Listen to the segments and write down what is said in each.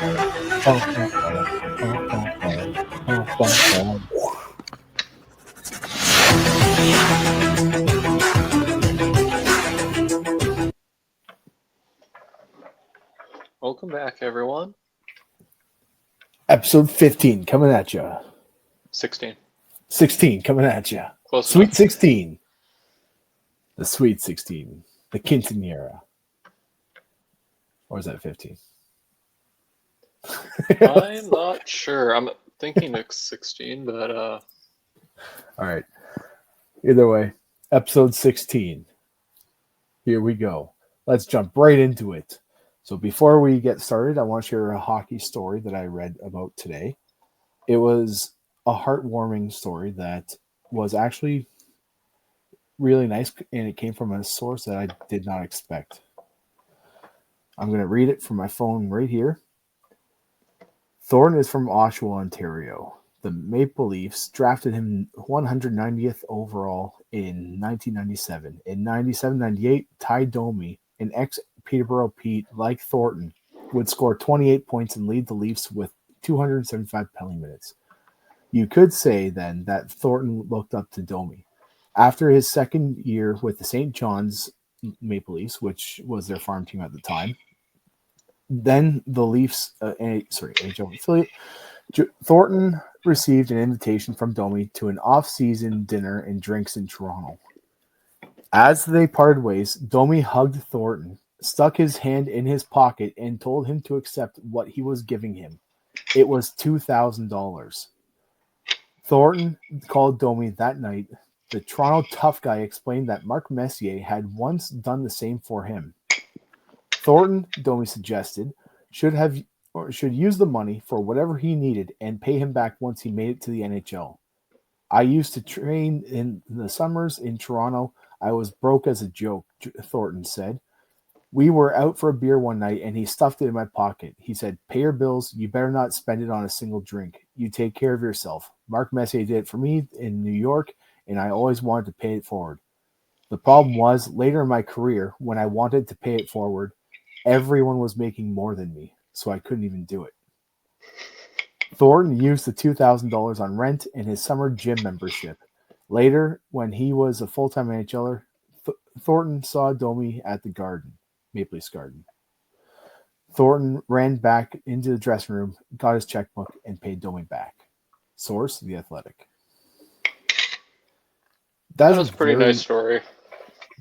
Welcome back, everyone. Episode 15 coming at you. 16. 16 coming at you. Close Sweet enough. 16. The Sweet 16. The quinceanera. Or is that 15? I'm not sure. I'm thinking it's 16, but All right. Either way, episode 16. Here we go. Let's jump right into it. So before we get started, I want to share a hockey story that I read about today. It was a heartwarming story that was actually really nice, and it came from a source that I did not expect. I'm going to read it from my phone right here. Thornton is from Oshawa, Ontario. The Maple Leafs drafted him 190th overall in 1997. In 97-98, Ty Domi, an ex-Peterborough Pete like Thornton, would score 28 points and lead the Leafs with 275 penalty minutes. You could say then that Thornton looked up to Domi. After his second year with the St. John's Maple Leafs, which was their farm team at the time, then the Leafs, NHL affiliate, Thornton received an invitation from Domi to an off-season dinner and drinks in Toronto. As they parted ways, Domi hugged Thornton, stuck his hand in his pocket, and told him to accept what he was giving him. It was $2,000. Thornton called Domi that night. The Toronto tough guy explained that Mark Messier had once done the same for him. Thornton, Domi suggested, should use the money for whatever he needed and pay him back once he made it to the NHL. I used to train in the summers in Toronto. I was broke as a joke, Thornton said. We were out for a beer one night and he stuffed it in my pocket. He said, "Pay your bills. You better not spend it on a single drink. You take care of yourself." Mark Messier did it for me in New York, and I always wanted to pay it forward. The problem was, later in my career, when I wanted to pay it forward, everyone was making more than me, so I couldn't even do it. Thornton used the $2,000 on rent and his summer gym membership. Later, when he was a full-time NHLer, Thornton saw Domi at the Garden, Maple Leafs Garden. Thornton ran back into the dressing room, got his checkbook, and paid Domi back. Source: The Athletic. that was a pretty nice story.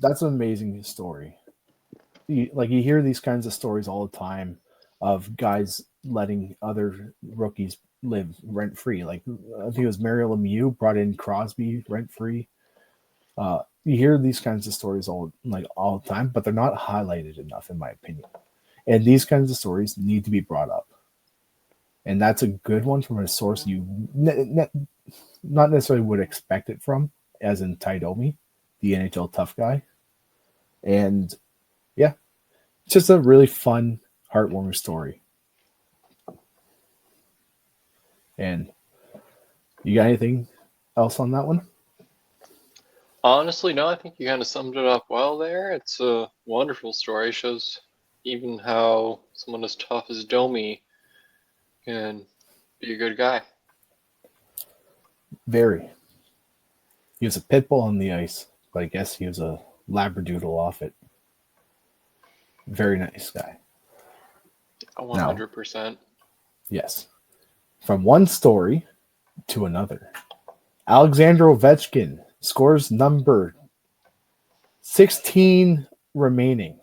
That's an amazing story. You hear these kinds of stories all the time of guys letting other rookies live rent free. Like, I think it was Mario Lemieux brought in Crosby rent free. You hear these kinds of stories all the time, but they're not highlighted enough, in my opinion. And these kinds of stories need to be brought up. And that's a good one from a source you not necessarily would expect it from, as in Ty Domi, the NHL tough guy. And yeah, it's just a really fun, heartwarming story. And you got anything else on that one? Honestly, no, I think you kind of summed it up well there. It's a wonderful story. It shows even how someone as tough as Domi can be a good guy. Very. He was a pit bull on the ice, but I guess he was a labradoodle off it. Very nice guy. 100%. Yes. From one story to another. Alexander Ovechkin scores number 16 remaining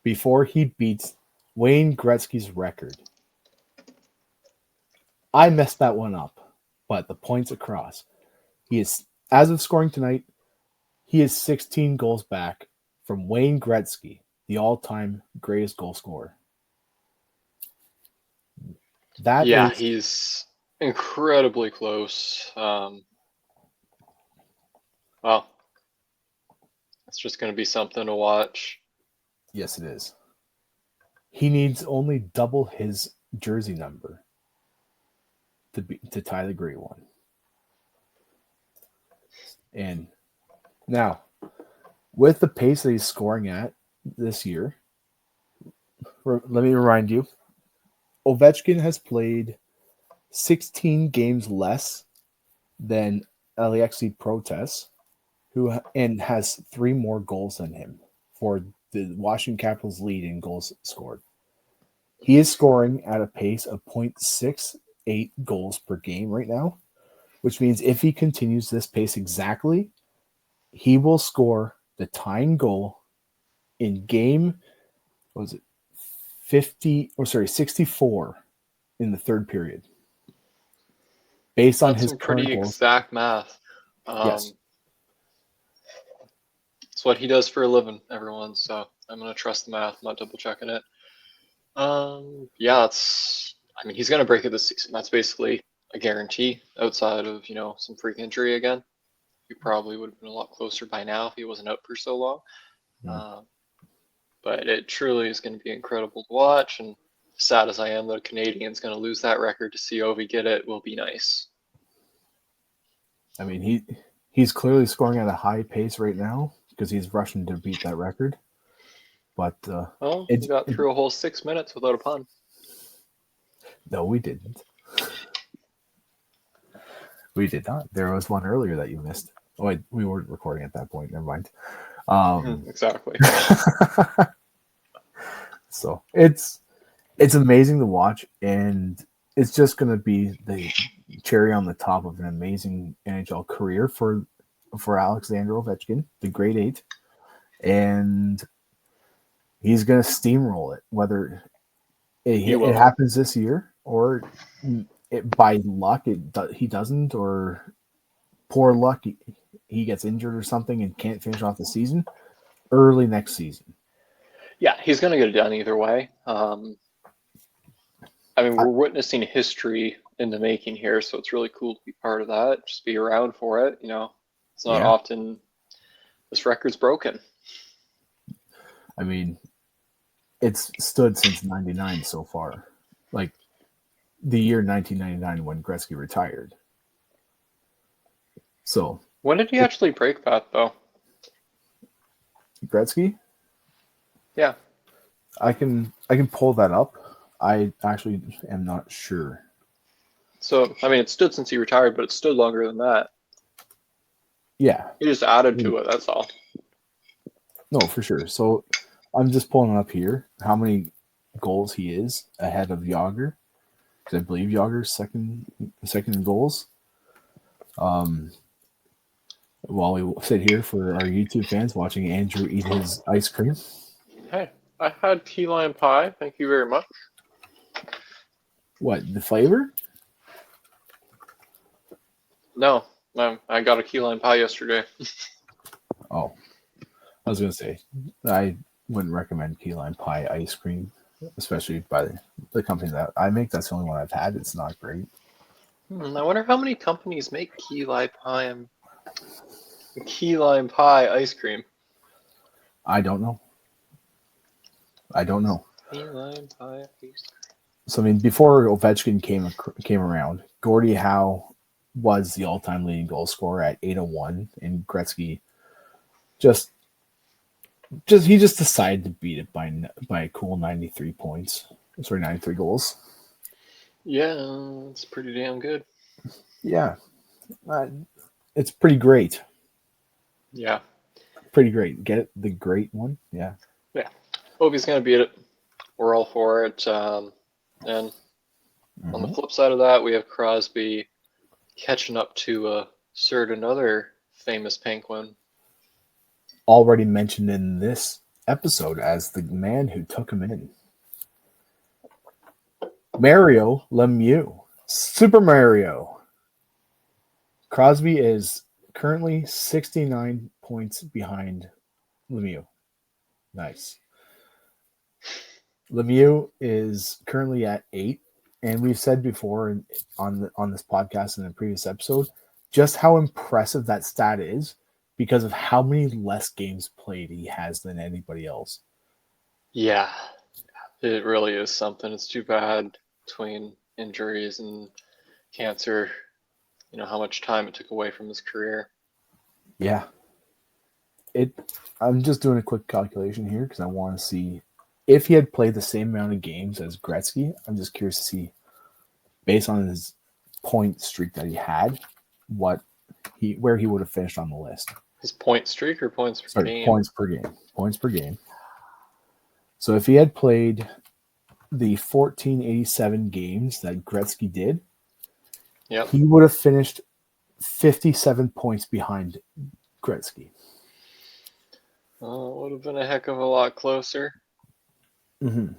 before he beats Wayne Gretzky's record. I messed that one up, but the point's across. He is, as of scoring tonight, he is 16 goals back from Wayne Gretzky, the all-time greatest goal scorer. He's incredibly close. Well, it's just going to be something to watch. Yes, it is. He needs only double his jersey number to tie the great one. And now, with the pace that he's scoring at this year, let me remind you, Ovechkin has played 16 games less than Alexei Protes, and has 3 more goals than him for the Washington Capitals lead in goals scored. He is scoring at a pace of 0.68 goals per game right now, which means if he continues this pace exactly, he will score the tying goal in game, what was it, 64 in the third period. Based on That's his some current pretty goals. exact math. Yes. It's what he does for a living, everyone. So I'm gonna trust the math. I'm not double checking it. Yeah, he's gonna break it this season. That's basically a guarantee. Outside of some freak injury again, he probably would have been a lot closer by now if he wasn't out for so long. Mm. But it truly is going to be incredible to watch. And sad as I am that a Canadian's going to lose that record, to see Ovi get it will be nice. I mean, he's clearly scoring at a high pace right now because he's rushing to beat that record. But Well, we got through a whole 6 minutes without a pun. No, we didn't. We did not. There was one earlier that you missed. Oh, wait, we weren't recording at that point. Never mind. Exactly. So it's amazing to watch, and it's just going to be the cherry on the top of an amazing NHL career for Alexander Ovechkin, the Great 8, and he's going to steamroll it, whether it happens this year or by luck he doesn't, or poor luck he gets injured or something and can't finish off the season early next season. Yeah, he's going to get it done either way. We're witnessing history in the making here, so it's really cool to be part of that. Just be around for it. It's not often this record's broken. I mean, it's stood since 99 so far. Like the year 1999 when Gretzky retired. So when did he actually break that, though? Gretzky? Yeah. I can pull that up. I actually am not sure. So, it stood since he retired, but it stood longer than that. Yeah. He just added to it, that's all. No, for sure. So I'm just pulling up here how many goals he is ahead of Yager, because I believe Yager's second in goals. While we sit here for our YouTube fans watching Andrew eat his ice cream. Hey, I had key lime pie. Thank you very much. What, the flavor? No, I got a key lime pie yesterday. Oh, I was going to say, I wouldn't recommend key lime pie ice cream, especially by the company that I make. That's the only one I've had. It's not great. I wonder how many companies make key lime pie ice cream. I don't know. Key lime pie ice cream. So, before Ovechkin came around, Gordie Howe was the all-time leading goal scorer at 801, and Gretzky just decided to beat it by a cool 93 points. Sorry, 93 goals. Yeah, it's pretty damn good. Yeah. It's pretty great. Yeah. Pretty great. Get it? The great one? Yeah. Yeah. Ovi's going to beat it. We're all for it. And on the flip side of that, we have Crosby catching up to another famous Penguin. Already mentioned in this episode as the man who took him in. Mario Lemieux. Super Mario. Crosby is currently 69 points behind Lemieux. Nice. Lemieux is currently at 8, and we've said before on this podcast in a previous episode just how impressive that stat is because of how many less games played he has than anybody else. Yeah, it really is something. It's too bad between injuries and cancer, how much time it took away from his career. Yeah. I'm just doing a quick calculation here because I want to see if he had played the same amount of games as Gretzky, I'm just curious to see, based on his point streak that he had, where he would have finished on the list. His point streak or points per Sorry, game? points per game. Points per game. So if he had played the 1487 games that Gretzky did, Yep. he would have finished 57 points behind Gretzky. It would have been a heck of a lot closer. Mm-hmm.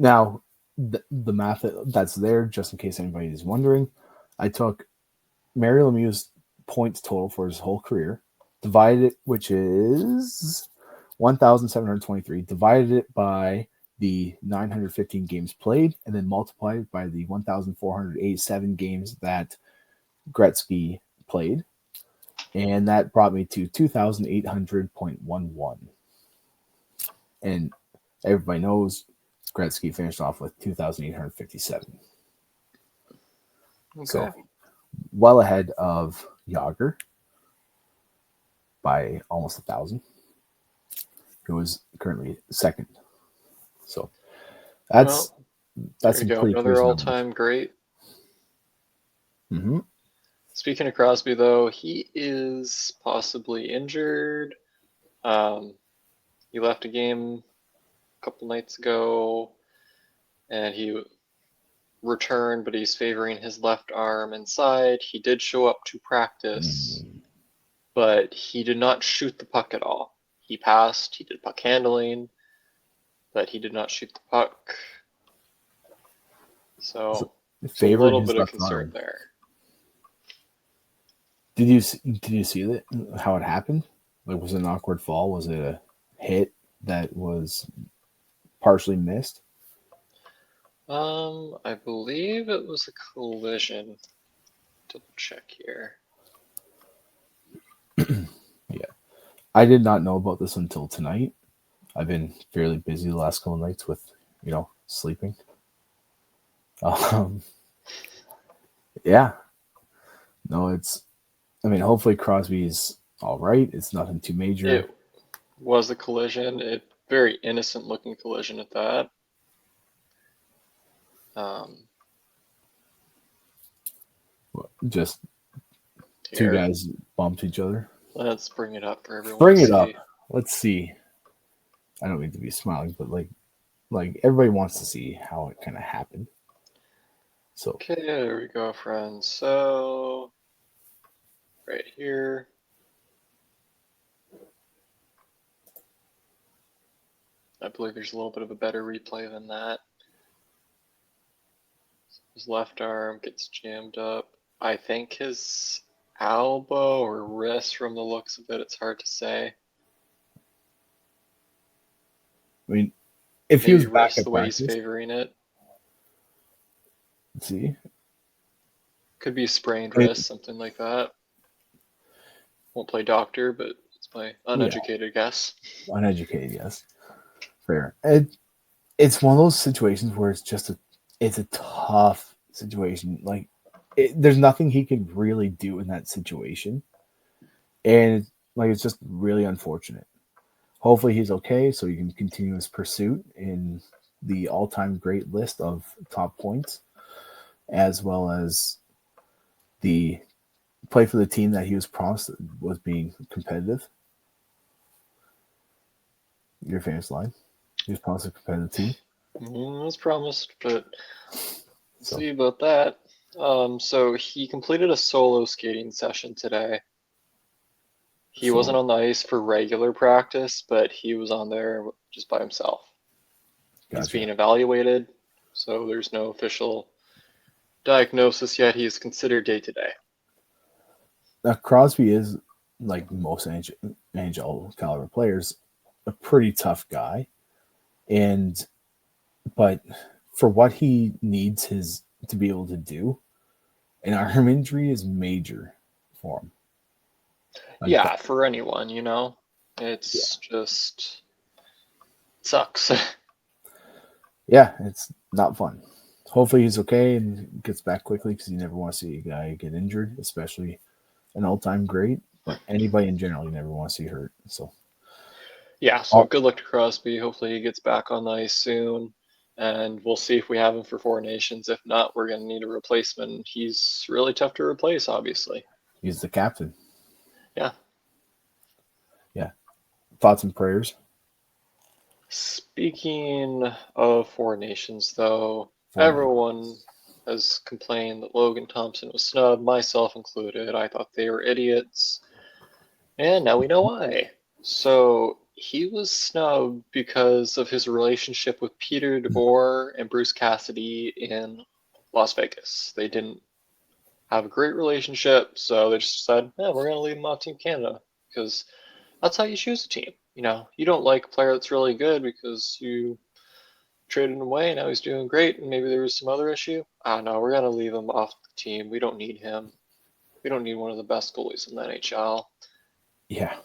Now, the math that's there, just in case anybody is wondering, I took Mario Lemieux's points total for his whole career, divided it, which is 1,723, divided it by the 915 games played, and then multiplied it by the 1,487 games that Gretzky played. And that brought me to 2,800.11. And everybody knows Gretzky finished off with 2,857. Okay. So, well ahead of Yager by almost 1,000, who is currently second. So, that's there you go. pretty Another all-time great. Mm-hmm. Speaking of Crosby, though, he is possibly injured. He left a game a couple nights ago, and he returned, but he's favoring his left arm inside. He did show up to practice, but he did not shoot the puck at all. He passed, he did puck handling, but he did not shoot the puck. So it's a little bit of concern there. Did you see that, how it happened? Like, was it an awkward fall? Was it a hit that was partially missed? I believe it was a collision. Double check here. Yeah. I did not know about this until tonight. I've been fairly busy the last couple of nights with, sleeping. Yeah. No, hopefully Crosby's all right. It's nothing too major. It was a collision. Very innocent looking collision at that. Just two guys bumped each other. Let's bring it up for everyone. Bring it up. Let's see. I don't mean to be smiling, but like everybody wants to see how it kind of happened. So okay, there we go, friends. So right here. I believe there's a little bit of a better replay than that. His left arm gets jammed up. I think his elbow or wrist, from the looks of it, it's hard to say. I mean, if he was back at the way practice, he's favoring it. Let's see. Could be sprained wrist, something like that. Won't play doctor, but it's my uneducated guess. Uneducated guess. Fair. It's one of those situations where it's a tough situation. Like, there's nothing he could really do in that situation, and it's just really unfortunate. Hopefully he's okay, so he can continue his pursuit in the all-time great list of top points, as well as the play for the team that he was promised was being competitive. Your famous line. He was promised a competitive team. It was promised, but see about that. So he completed a solo skating session today. He wasn't on the ice for regular practice, but he was on there just by himself. Gotcha. He's being evaluated, so there's no official diagnosis yet. He is considered day-to-day. Now, Crosby is, like most NHL caliber players, a pretty tough guy. But for what he needs to be able to do, an arm injury is major for him. Yeah, for anyone, it's just sucks. Yeah, it's not fun. Hopefully he's okay and gets back quickly, because you never want to see a guy get injured, especially an all-time great. But anybody in general, you never want to see hurt. So Yeah, so Oh, good luck to Crosby. Hopefully he gets back on the ice soon. And we'll see if we have him for Four Nations. If not, we're going to need a replacement. He's really tough to replace, obviously. he's the captain. Yeah. Yeah. Thoughts and prayers Speaking of Four Nations, though, for Nate. everyone has complained that Logan Thompson was snubbed, myself included. I thought they were idiots. And now we know why. So he was snubbed because of his relationship with Peter DeBoer and Bruce Cassidy in Las Vegas. They didn't have a great relationship, so they just said, "Yeah, we're going to leave him off Team Canada because that's how you choose a team. You don't like a player that's really good because you traded him away. Now he's doing great, and maybe there was some other issue. Ah, no, we're going to leave him off the team. We don't need him. We don't need one of the best goalies in the NHL." Yeah.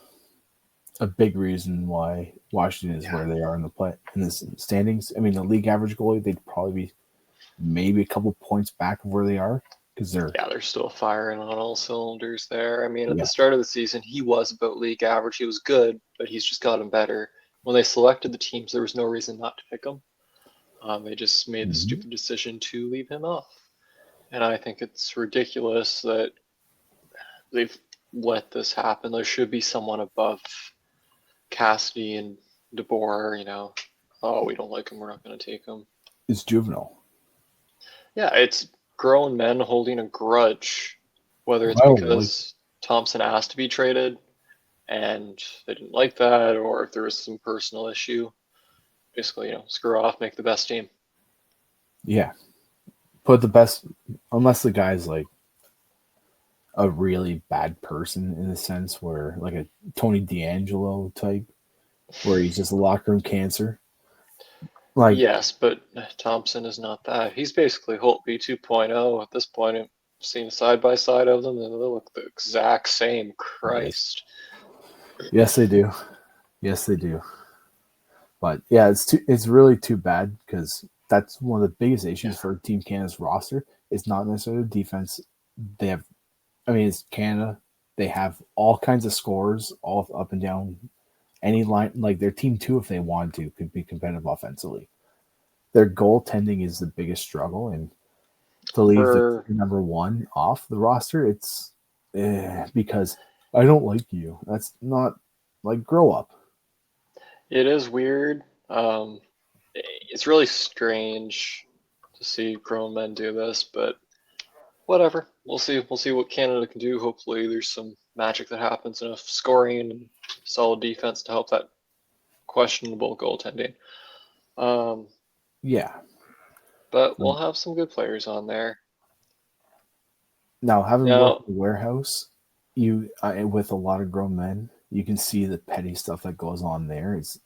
A big reason why Washington is Yeah. where they are in the standings. I mean, the league average goalie, they'd probably be maybe a couple points back of where they are because They're still firing on all cylinders there. I mean, at the yeah. start of the season, he was about league average. He was good, but he's just gotten better. When they selected the teams, there was no reason not to pick him. They just made the Mhm. stupid decision to leave him off. And I think it's ridiculous that they've let this happen. There should be someone above Cassidy and DeBoer. Oh, we don't like him. We're not going to take him. It's juvenile. Yeah, it's grown men holding a grudge, whether it's Well, like because Thompson asked to be traded and they didn't like that, or if there was some personal issue. Basically, screw off, make the best team. yeah, put the best unless the guy's like a really bad person in a sense where like a Tony D'Angelo type where he's just a locker room cancer. Like Yes, but Thompson is not that. He's basically Holtby 2.0 at this point. I've seen a side by side of them, and they look the exact same. yes, Christ. yes they do, yes they do. But yeah, it's really too bad because that's one of the biggest Yeah. issues for Team Canada's roster. It's not necessarily defense. They have, I mean, it's Canada. They have all kinds of scores, all up and down any line. Like their team too, if they wanted to, could be competitive offensively. Their goaltending is the biggest struggle, and to leave the For number one off the roster, it's because I don't like you. That's not like grow up. It is weird. It's really strange to see grown men do this, but whatever. We'll see. We'll see what Canada can do. Hopefully, there's some magic that happens, enough scoring and solid defense to help that questionable goaltending. Um, Yeah. but we'll Like have some good players on there. now, having worked Now, in the warehouse, you with a lot of grown men, you can see the petty stuff that goes on there. It's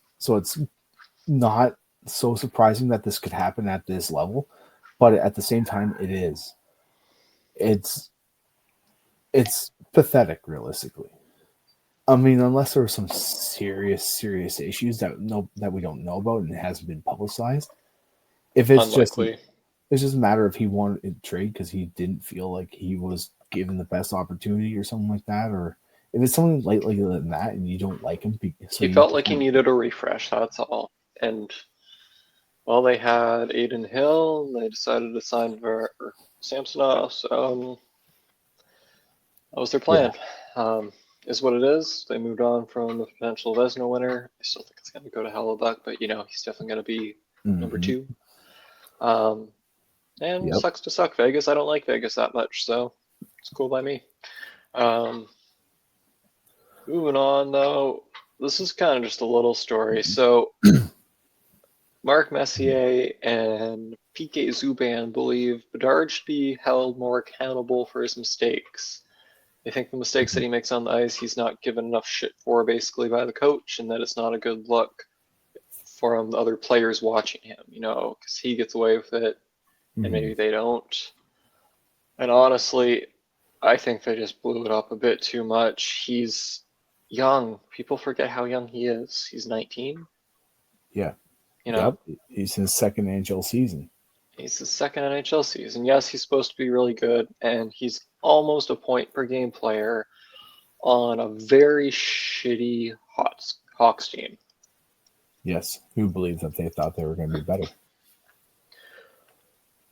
not so surprising that this could happen at this level, but at the same time, it is. It's it's pathetic, realistically. I mean, unless there are some serious issues that we don't know about and it hasn't been publicized. If unlikely. it's just a matter of he wanted to trade because he didn't feel like he was given the best opportunity or something like that, or if it's something like than that and you don't like him, so He you felt just like he want needed a refresh. That's all. And well, they had Aiden Hill, and they decided to sign Samsonov. So that was their yeah. plan. Um, is what it is. They moved on from the potential Vesna winner. I still think it's going to go to Hellebuck, but he's definitely going to be number Mm-hmm. two. Um, and Yep. sucks to suck Vegas. I don't like Vegas that much, so it's cool by me. Um, moving on though, this is kind of just a little story. So Mark Messier and PK Zuban believe Bedard should be held more accountable for his mistakes. They think the mistakes that he makes on the ice, he's not given enough shit for basically by the coach, and that it's not a good look for the other players watching him, because he gets away with it and Mm-hmm. maybe they don't. And honestly, I think they just blew it up a bit too much. He's young. People forget how young he is. He's 19, Yeah. you Yep. know. He's in his second NHL season. He's his second NHL season. Yes, he's supposed to be really good, and he's almost a point per game player on a very shitty Hawks team. Yes, who believed that they thought they were going to be better?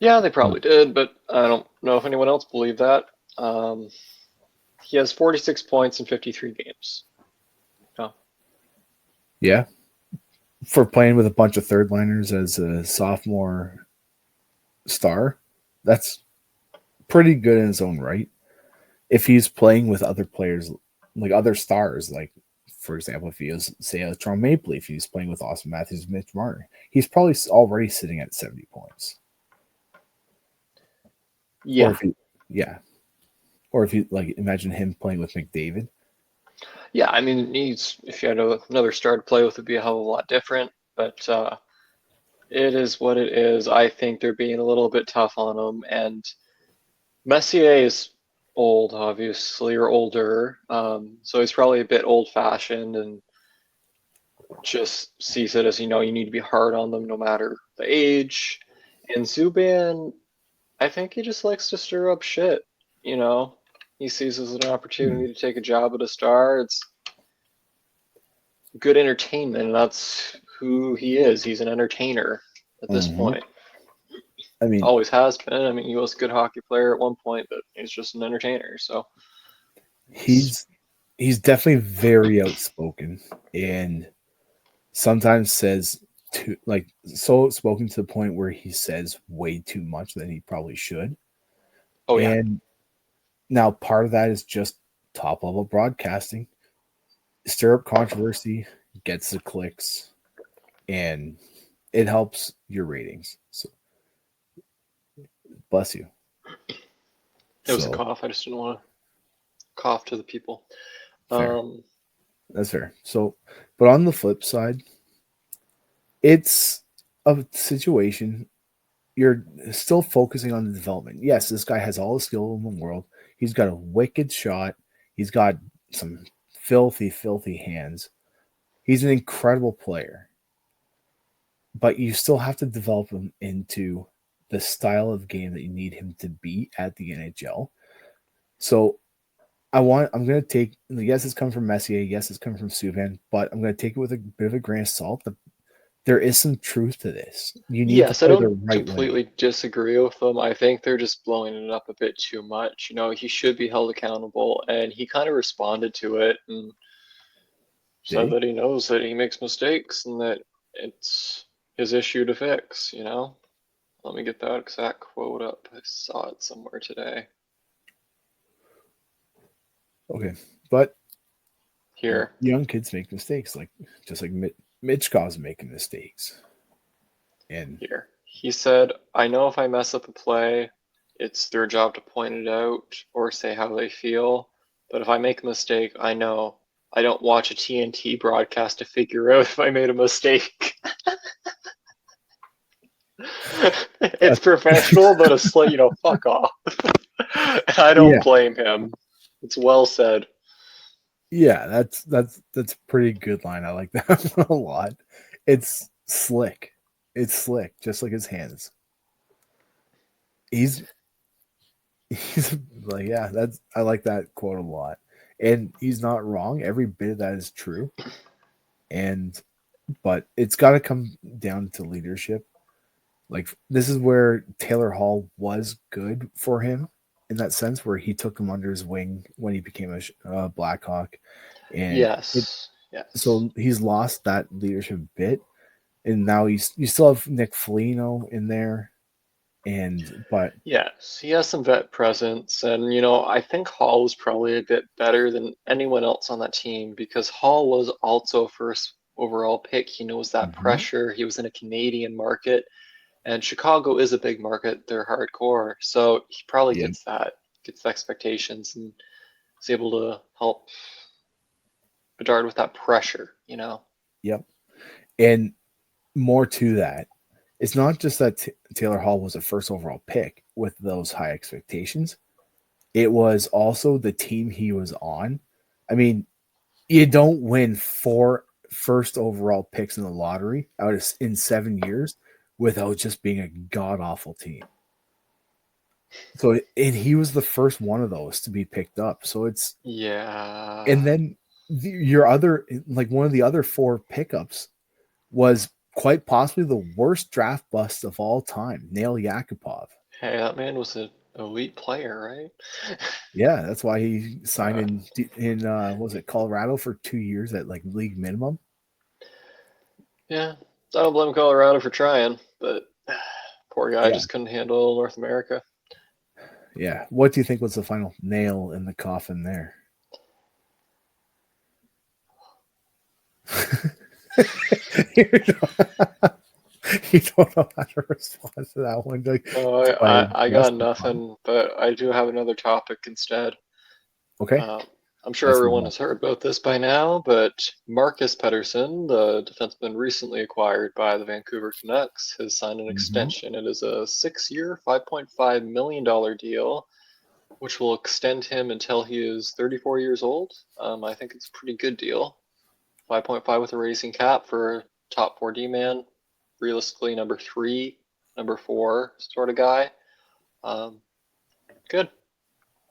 Yeah, they probably did, but I don't know if anyone else believed that. Um, he has 46 points in 53 games. Oh, Yeah, for playing with a bunch of third liners as a sophomore star, that's pretty good in his own right. If he's playing with other players, like other stars, like for example, if he is say a Toronto Maple Leaf, he's playing with Austin Matthews, Mitch Marner, he's probably already sitting at 70 points. Or yeah, if he, yeah, or if you like, imagine him playing with McDavid. yeah. I mean, he's if you had another star to play with, it'd be a hell of a lot different. But it is what it is. I think they're being a little bit tough on him, and Messier is old, obviously, or older. So he's probably a bit old-fashioned and just sees it as you need to be hard on them no matter the age. And Zuban, I think he just likes to stir up shit. You know, he sees it as an opportunity to take a job at a star. It's good entertainment, and that's who he is. He's an entertainer at this Mm-hmm. point. I mean, Always has been. I mean, he was a good hockey player at one point, but he's just an entertainer. So it's he's definitely very outspoken and sometimes says too like so outspoken to the point where he says way too much than he probably should. oh yeah, And now part of that is just top level broadcasting. Stir up controversy, gets the clicks, and it helps your ratings. So bless you. it was a So cough. I just didn't want to cough to the people. fair. Um, That's fair. So but on the flip side, it's a situation you're still focusing on the development. Yes, this guy has all the skill in the world. He's got a wicked shot. He's got some filthy, filthy hands. He's an incredible player. But you still have to develop him into the style of game that you need him to be at the NHL. So I'm gonna take yes, it's coming from Messier, yes, it's coming from Subban, but I'm gonna take it with a bit of a grain of salt. There is some truth to this. You need to yes, I play the don't right way. completely disagree with them. I think they're just blowing it up a bit too much. He should be held accountable, and he kind of responded to it and Did said he? that he knows that he makes mistakes and that it's his issue to fix. Let me get that exact quote up. I saw it somewhere today. Okay. But Here, young kids make mistakes, like just like Mitch Mitchkov's making mistakes, and here. He said, I know if I mess up a play, it's their job to point it out or say how they feel. But if I make a mistake, I know I don't watch a TNT broadcast to figure out if I made a mistake. It's professional, but a fuck off. I don't yeah, blame him. It's well said. yeah, that's a pretty good line. I like that a lot. It's slick. It's slick, just like his hands. He's he's like yeah, that's I like that quote a lot, and he's not wrong. Every bit of that is true, and but it's got to come down to leadership. Like this is where Taylor Hall was good for him in that sense, where he took him under his wing when he became a Blackhawk, and Yes, yes. so he's lost that leadership bit, and now you still have Nick Foligno in there, and but Yes, he has some vet presence, and I think Hall was probably a bit better than anyone else on that team because Hall was also first overall pick. He knows that mhm, pressure. He was in a Canadian market, and Chicago is a big market. They're hardcore, so he probably yeah, gets the expectations, and is able to help Bedard with that pressure. yep, and more to that. It's not just that Taylor Hall was a first overall pick with those high expectations. It was also the team he was on. I mean, you don't win 4 first overall picks in the lottery in 7 years without just being a god awful team. So, and he was the first one of those to be picked up. So and Yeah. then your other, like one of the other 4 pickups was quite possibly the worst draft bust of all time, Nail Yakupov. Hey, that man was an elite player, right? Yeah, that's why he signed Uh, in was it Colorado for 2 years at like league minimum. yeah, I don't blame Colorado for trying, but poor guy Yeah, just couldn't handle North America. yeah. What do you think was the final nail in the coffin there? you don't know how to respond to that one. Like, Oh, do I I address got the comment? nothing, but I do have another topic instead. Okay, Um, I'm sure let's move everyone on. has heard about this by now, but Marcus Pettersson, the defenseman recently acquired by the Vancouver Canucks, has signed an Mm-hmm. extension. It is a 6 year, $5.5 million deal, which will extend him until he is 34 years old. I think it's a pretty good deal. 5.5 with a raising cap for a top 4D man, realistically number three, number four sort of guy. Um, good.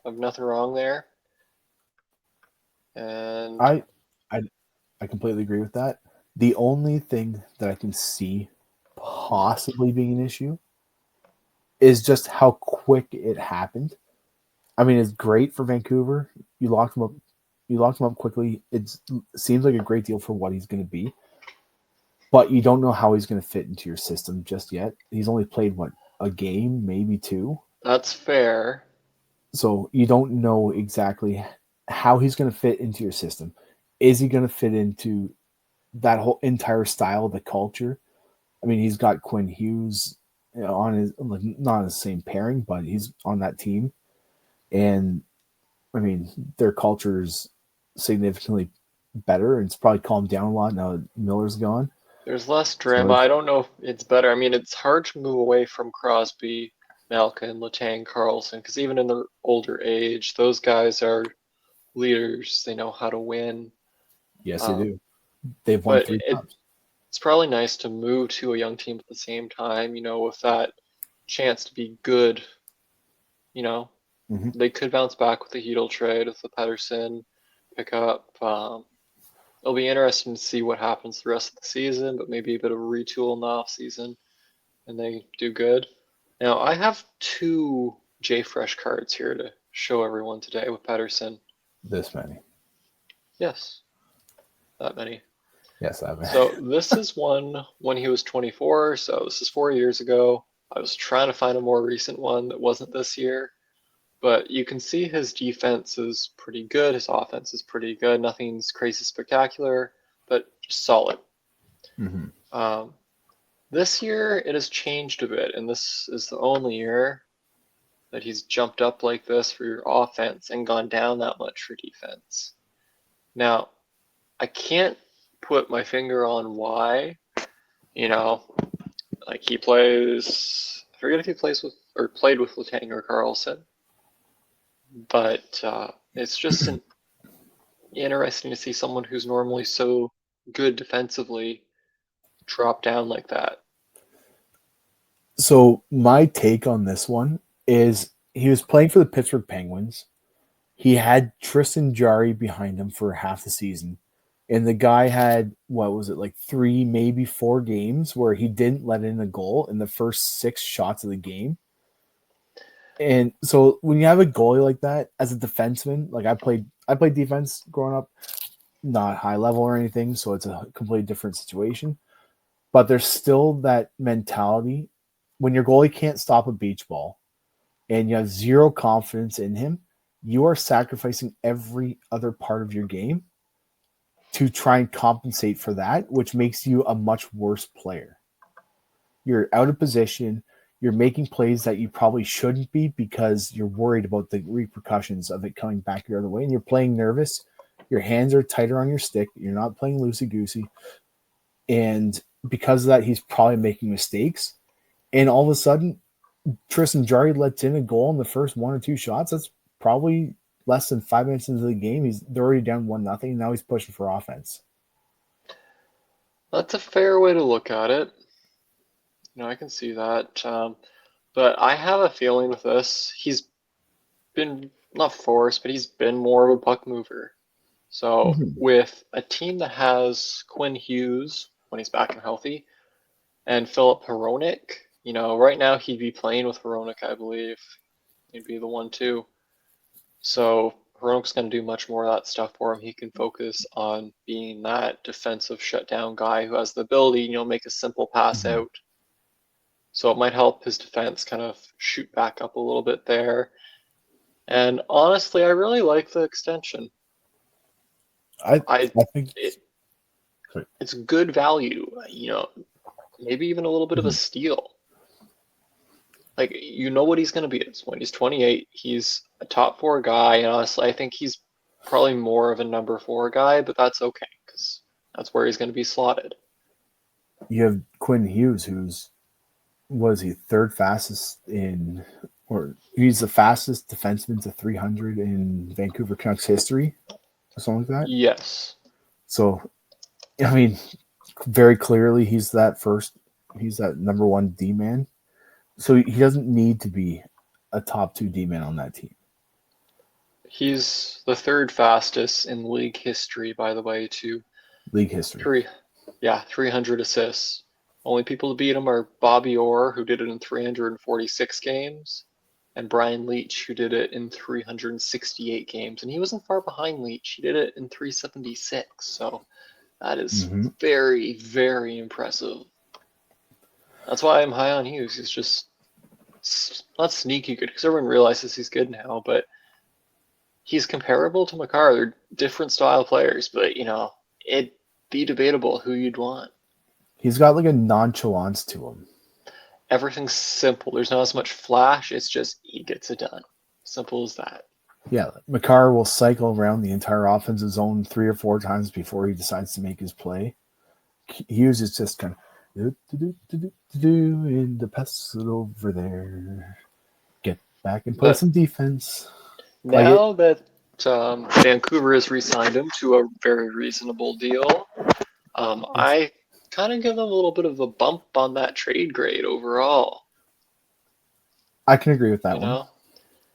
I have nothing wrong there. And I, I I completely agree with that. The only thing that I can see possibly being an issue is just how quick it happened. I mean, it's great for Vancouver. You locked him up. You locked him up quickly. It seems like a great deal for what he's going to be, but you don't know how he's going to fit into your system just yet. He's only played what, a game, maybe two, that's fair. so you don't know exactly how he's going to fit into your system. Is he going to fit into that whole entire style, the culture? I mean, he's got Quinn Hughes on his, like, not on the same pairing, but he's on that team, and I mean, their culture is significantly better, and it's probably calmed down a lot now that Miller's gone. There's less So drama. I don't know if it's better. I mean, it's hard to move away from Crosby, Malkin, Letang, Carlson, because even in their older age, those guys are leaders. They know how to win. yes, they Um, do. They've won but 3 cups. it's probably nice to move to a young team at the same time, with that chance to be good. You know, Mm-hmm. they could bounce back with the Heedle trade, with the Pettersson pickup. It'll be interesting to see what happens the rest of the season, but maybe a bit of a retool in the off season, and they do good. Now, I have two J Fresh cards here to show everyone today with Pettersson. This many, Yes, that many. yes, I So have. this is one when he was 24, so this is 4 years ago. I was trying to find a more recent one that wasn't this year, but you can see his defense is pretty good. His offense is pretty good. Nothing's crazy spectacular, but just solid. Mm-hmm. Um, this year it has changed a bit, and this is the only year that he's jumped up like this for your offense and gone down that much for defense. Now, I can't put my finger on why, you know, like he plays, I forget if he plays with or played with Letang or Carlson, but it's just interesting to see someone who's normally so good defensively drop down like that. So my take on this one is he was playing for the Pittsburgh Penguins. He had Tristan Jarry behind him for half the season. And the guy had, what was it, like 3, maybe 4 games where he didn't let in a goal in the first 6 shots of the game. And so when you have a goalie like that as a defenseman, like I played defense growing up, not high level or anything, so it's a completely different situation. But there's still that mentality when your goalie can't stop a beach ball and you have zero confidence in him, you are sacrificing every other part of your game to try and compensate for that, which makes you a much worse player. You're out of position. You're making plays that you probably shouldn't be because you're worried about the repercussions of it coming back your other way, and you're playing nervous. Your hands are tighter on your stick. You're not playing loosey goosey, and because of that, he's probably making mistakes. And all of a sudden, Tristan Jarry lets in a goal in the first 1 or 2 shots. That's probably less than 5 minutes into the game. They're already down 1-0. Now he's pushing for offense. That's a fair way to look at it. I can see that. But I have a feeling with this, he's been not forced, but he's been more of a puck mover. So Mm-hmm. with a team that has Quinn Hughes, when he's back and healthy. And Philip Hronek, right now he'd be playing with Hronek, I believe. He'd be the 1-2. So Hronek's going to do much more of that stuff for him. He can focus on being that defensive shutdown guy who has the ability, make a simple pass out. So it might help his defense kind of shoot back up a little bit there. And honestly, I really like the extension. I think it's good value, maybe even a little bit of a steal. Like, what he's going to be at this point. He's 28. He's a top 4 guy, and honestly, I think he's probably more of a number 4 guy, but that's okay, because that's where he's going to be slotted. You have Quinn Hughes, was he third fastest or he's the fastest defenseman to 300 in Vancouver Canucks history, or something like that? Yes. So, I mean, very clearly he's that number 1 D-man. So he doesn't need to be a top 2 D-man on that team. He's the 3rd fastest in league history, by the way, to league history. 300 assists. Only people to beat him are Bobby Orr, who did it in 346 games, and Brian Leetch, who did it in 368 games. And he wasn't far behind Leetch. He did it in 376. So that is very, very impressive. That's why I'm high on Hughes. He's just not sneaky good, because everyone realizes he's good now, but he's comparable to Makar. They're different style players, but, it'd be debatable who you'd want. He's got like a nonchalance to him. Everything's simple. There's not as much flash. It's just he gets it done. Simple as that. Yeah, Makar will cycle around the entire offensive zone 3 or 4 times before he decides to make his play. Hughes is just kind of and the pass it over there. Get back and play some defense. Now that Vancouver has re-signed him to a very reasonable deal, I kind of give them a little bit of a bump on that trade grade overall. I can agree with that one.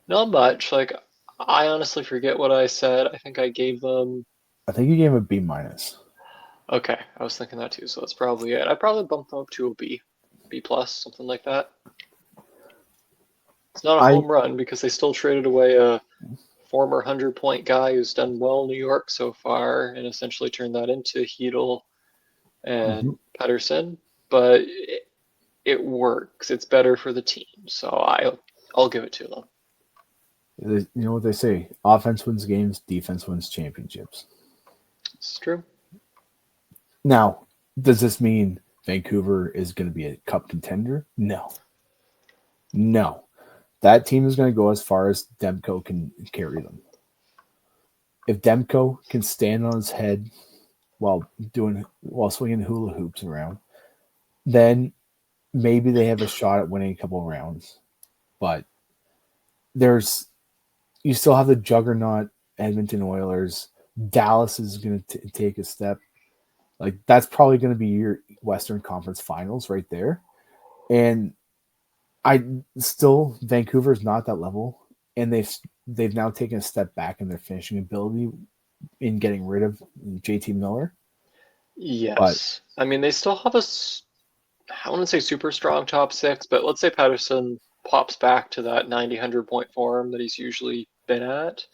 Not much. Like, I honestly forget what I said. I think I gave them... I think you gave him a B-. Okay, I was thinking that too, so that's probably it. I probably bumped them up to a B. B+, something like that. It's not a home run, because they still traded away a former 100-point guy who's done well in New York so far, and essentially turned that into Hedl and Pettersson, but it works. It's better for the team, so I'll give it to them. You know what they say, offense wins games, defense wins championships. It's true. Now, does this mean Vancouver is going to be a cup contender? No. That team is going to go as far as Demko can carry them. If Demko can stand on his head while swinging hula hoops around, then maybe they have a shot at winning a couple of rounds. But you still have the juggernaut Edmonton Oilers. Dallas is going to take a step. Like, that's probably going to be your Western Conference Finals right there. And Vancouver is not that level, and they've now taken a step back in their finishing ability in getting rid of JT Miller. Yes. But, I mean, they still have I wouldn't say super strong top 6, but let's say Pettersson pops back to that 90-100 point form that he's usually been at.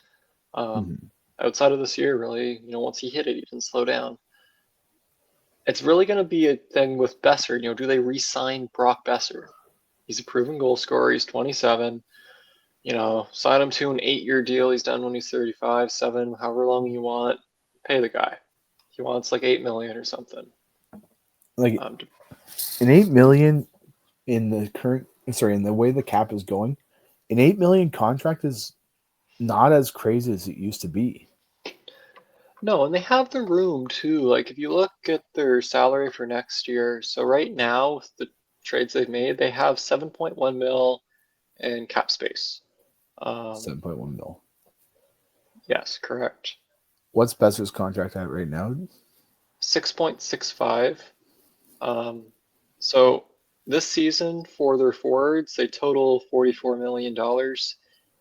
Outside of this year, really, once he hit it, he didn't slow down. It's really going to be a thing with Besser. Do they re-sign Brock Besser? He's a proven goal scorer. He's 27. Sign him to an 8-year deal. He's done when he's 35, 7, however long you want. Pay the guy. He wants like $8 million or something. Like an $8 million in the way the cap is going, an $8 million contract is not as crazy as it used to be. No, and they have the room too. Like, if you look at their salary for next year, so right now, with the trades they've made, they have 7.1 mil in cap space. 7.1 mil. Yes, correct. What's Besser's contract at right now? 6.65. So this season for their forwards, they total $44 million.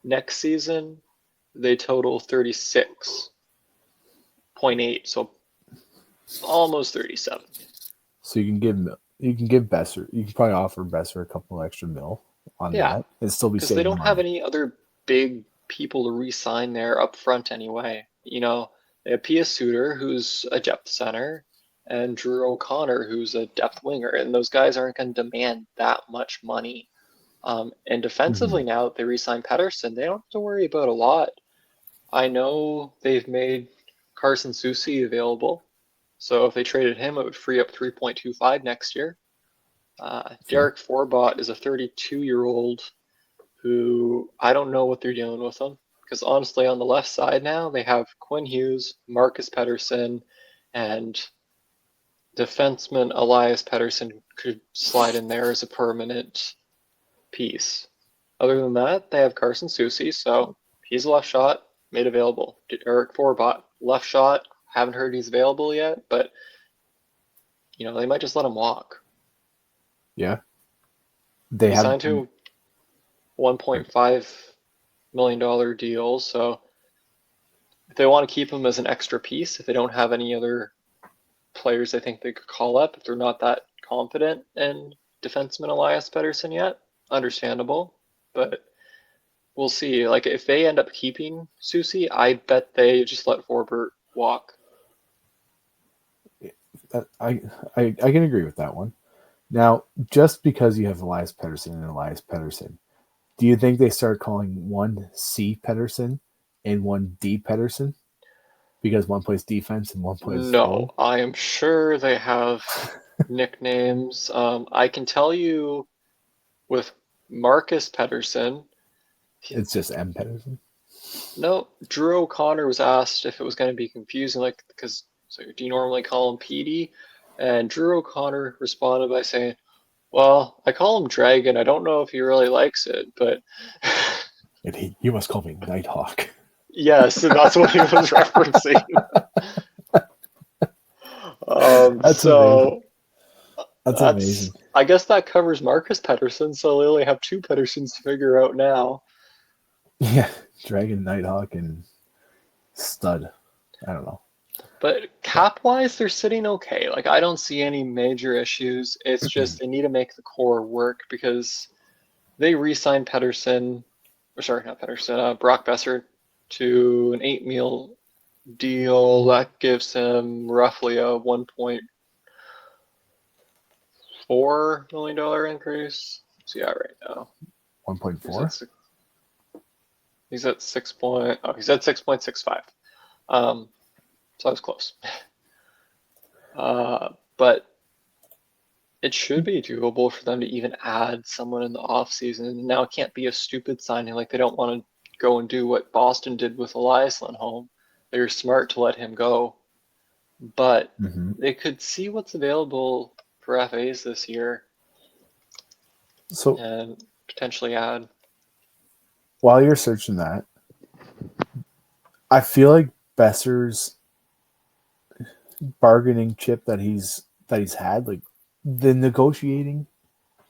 Next season, they total 36.8, so almost 37. So you can give Besser, you can probably offer Besser a couple extra mil on Yeah, that and still be because they saving don't have money. any other big people to re-sign there up front anyway. They have Pia Suter, who's a depth center, and Drew O'Connor, who's a depth winger, and those guys aren't going to demand that much money. And Mm-hmm. defensively, now that they re-signed Pettersson, they don't have to worry about a lot. I know they've made Carson Soucy available, so if they traded him, it would free up 3.25 next year. Fair. Derek Forbot is a 32-year-old who I don't know what they're doing with him. Because honestly, on the left side now, they have Quinn Hughes, Marcus Pettersson, and defenseman Elias Pettersson could slide in there as a permanent piece. Other than that, they have Carson Soucy, so he's a left shot, made available. Eric Forbot, left shot, haven't heard he's available yet, but they might just let him walk. Yeah. They He have. signed to a $1.5 million deal, so if they want to keep him as an extra piece, if they don't have any other players they think they could call up, if they're not that confident in defenseman Elias Pettersson yet, understandable. But we'll see. Like if they end up keeping Susie, I bet they just let Forbert walk. I can agree with that one. Now, just because you have Elias Pettersson and Elias Pettersson, do you think they start calling one C Pettersson and one D Pettersson because one plays defense and one plays No, goal? I am sure they have nicknames. I can tell you with Marcus Pettersson, It's just M Pettersson. no, Drew O'Connor was asked if it was going to be confusing, like, because so do you normally call him PD? And Drew O'Connor responded by saying, "Well, I call him Dragon. I don't know if he really likes it, but And you must call me Nighthawk. yes, and that's what he was referencing." That's amazing. So That's amazing. I guess that covers Marcus Pettersson. So they only have two Petterssons to figure out now. Yeah, Dragon, Nighthawk, and Stud. I don't know. But cap wise, they're sitting okay. Like I don't see any major issues. It's just they need to make the core work because they re-signed Pettersson, or sorry, not Pettersson, Brock Besser to an 8 mil deal that gives him roughly a $1.4 million increase. So yeah, right now 1.4? he's at 6.65. So I was close. But it should be doable for them to even add someone in the offseason. Now it can't be a stupid signing. Like they don't want to go and do what Boston did with Elias Lindholm. They were smart to let him go. But Mm-hmm. they could see what's available for FAs this year So and potentially add. while you're searching that, I feel like Besser's bargaining chip that he's had, like the negotiating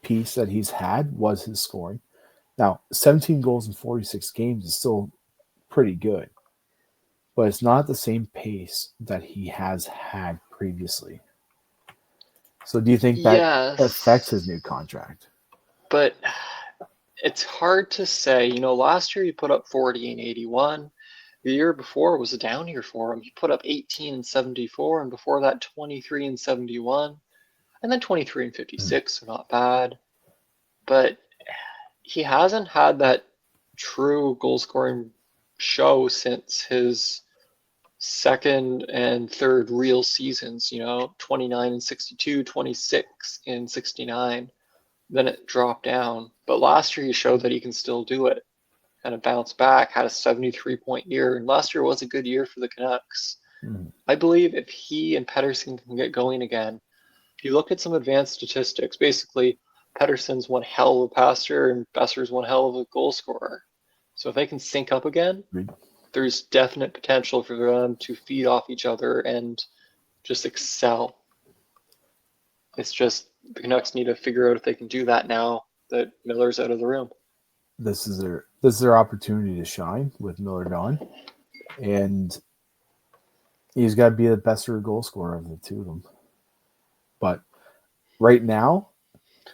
piece that he's had was his scoring. Now, 17 goals in 46 games is still pretty good, but it's not the same pace that he has had previously. So do you think that affects his Yes, new contract? but it's hard to say. Last year he put up 40 and 81. The year before was a down year for him. He put up 18 and 74, and before that 23 and 71, and then 23 and Mm. 56, so not bad. But he hasn't had that true goal scoring show since his second and third real seasons, 29 and 62, 26 and 69. Then it dropped down. But last year he showed that he can still do it. Kind of bounced back, had a 73-point year, and last year was a good year for the Canucks. Mm. I believe if he and Pettersson can get going again, if you look at some advanced statistics, basically Pettersson's one hell of a passer and Besser's one hell of a goal scorer. So if they can sync up again, there's definite potential for them to feed off each other and just excel. It's just the Canucks need to figure out if they can do that now that Miller's out of the room. This is their opportunity to shine with Miller gone, and he's got to be the best goal scorer of the two of them. But right now,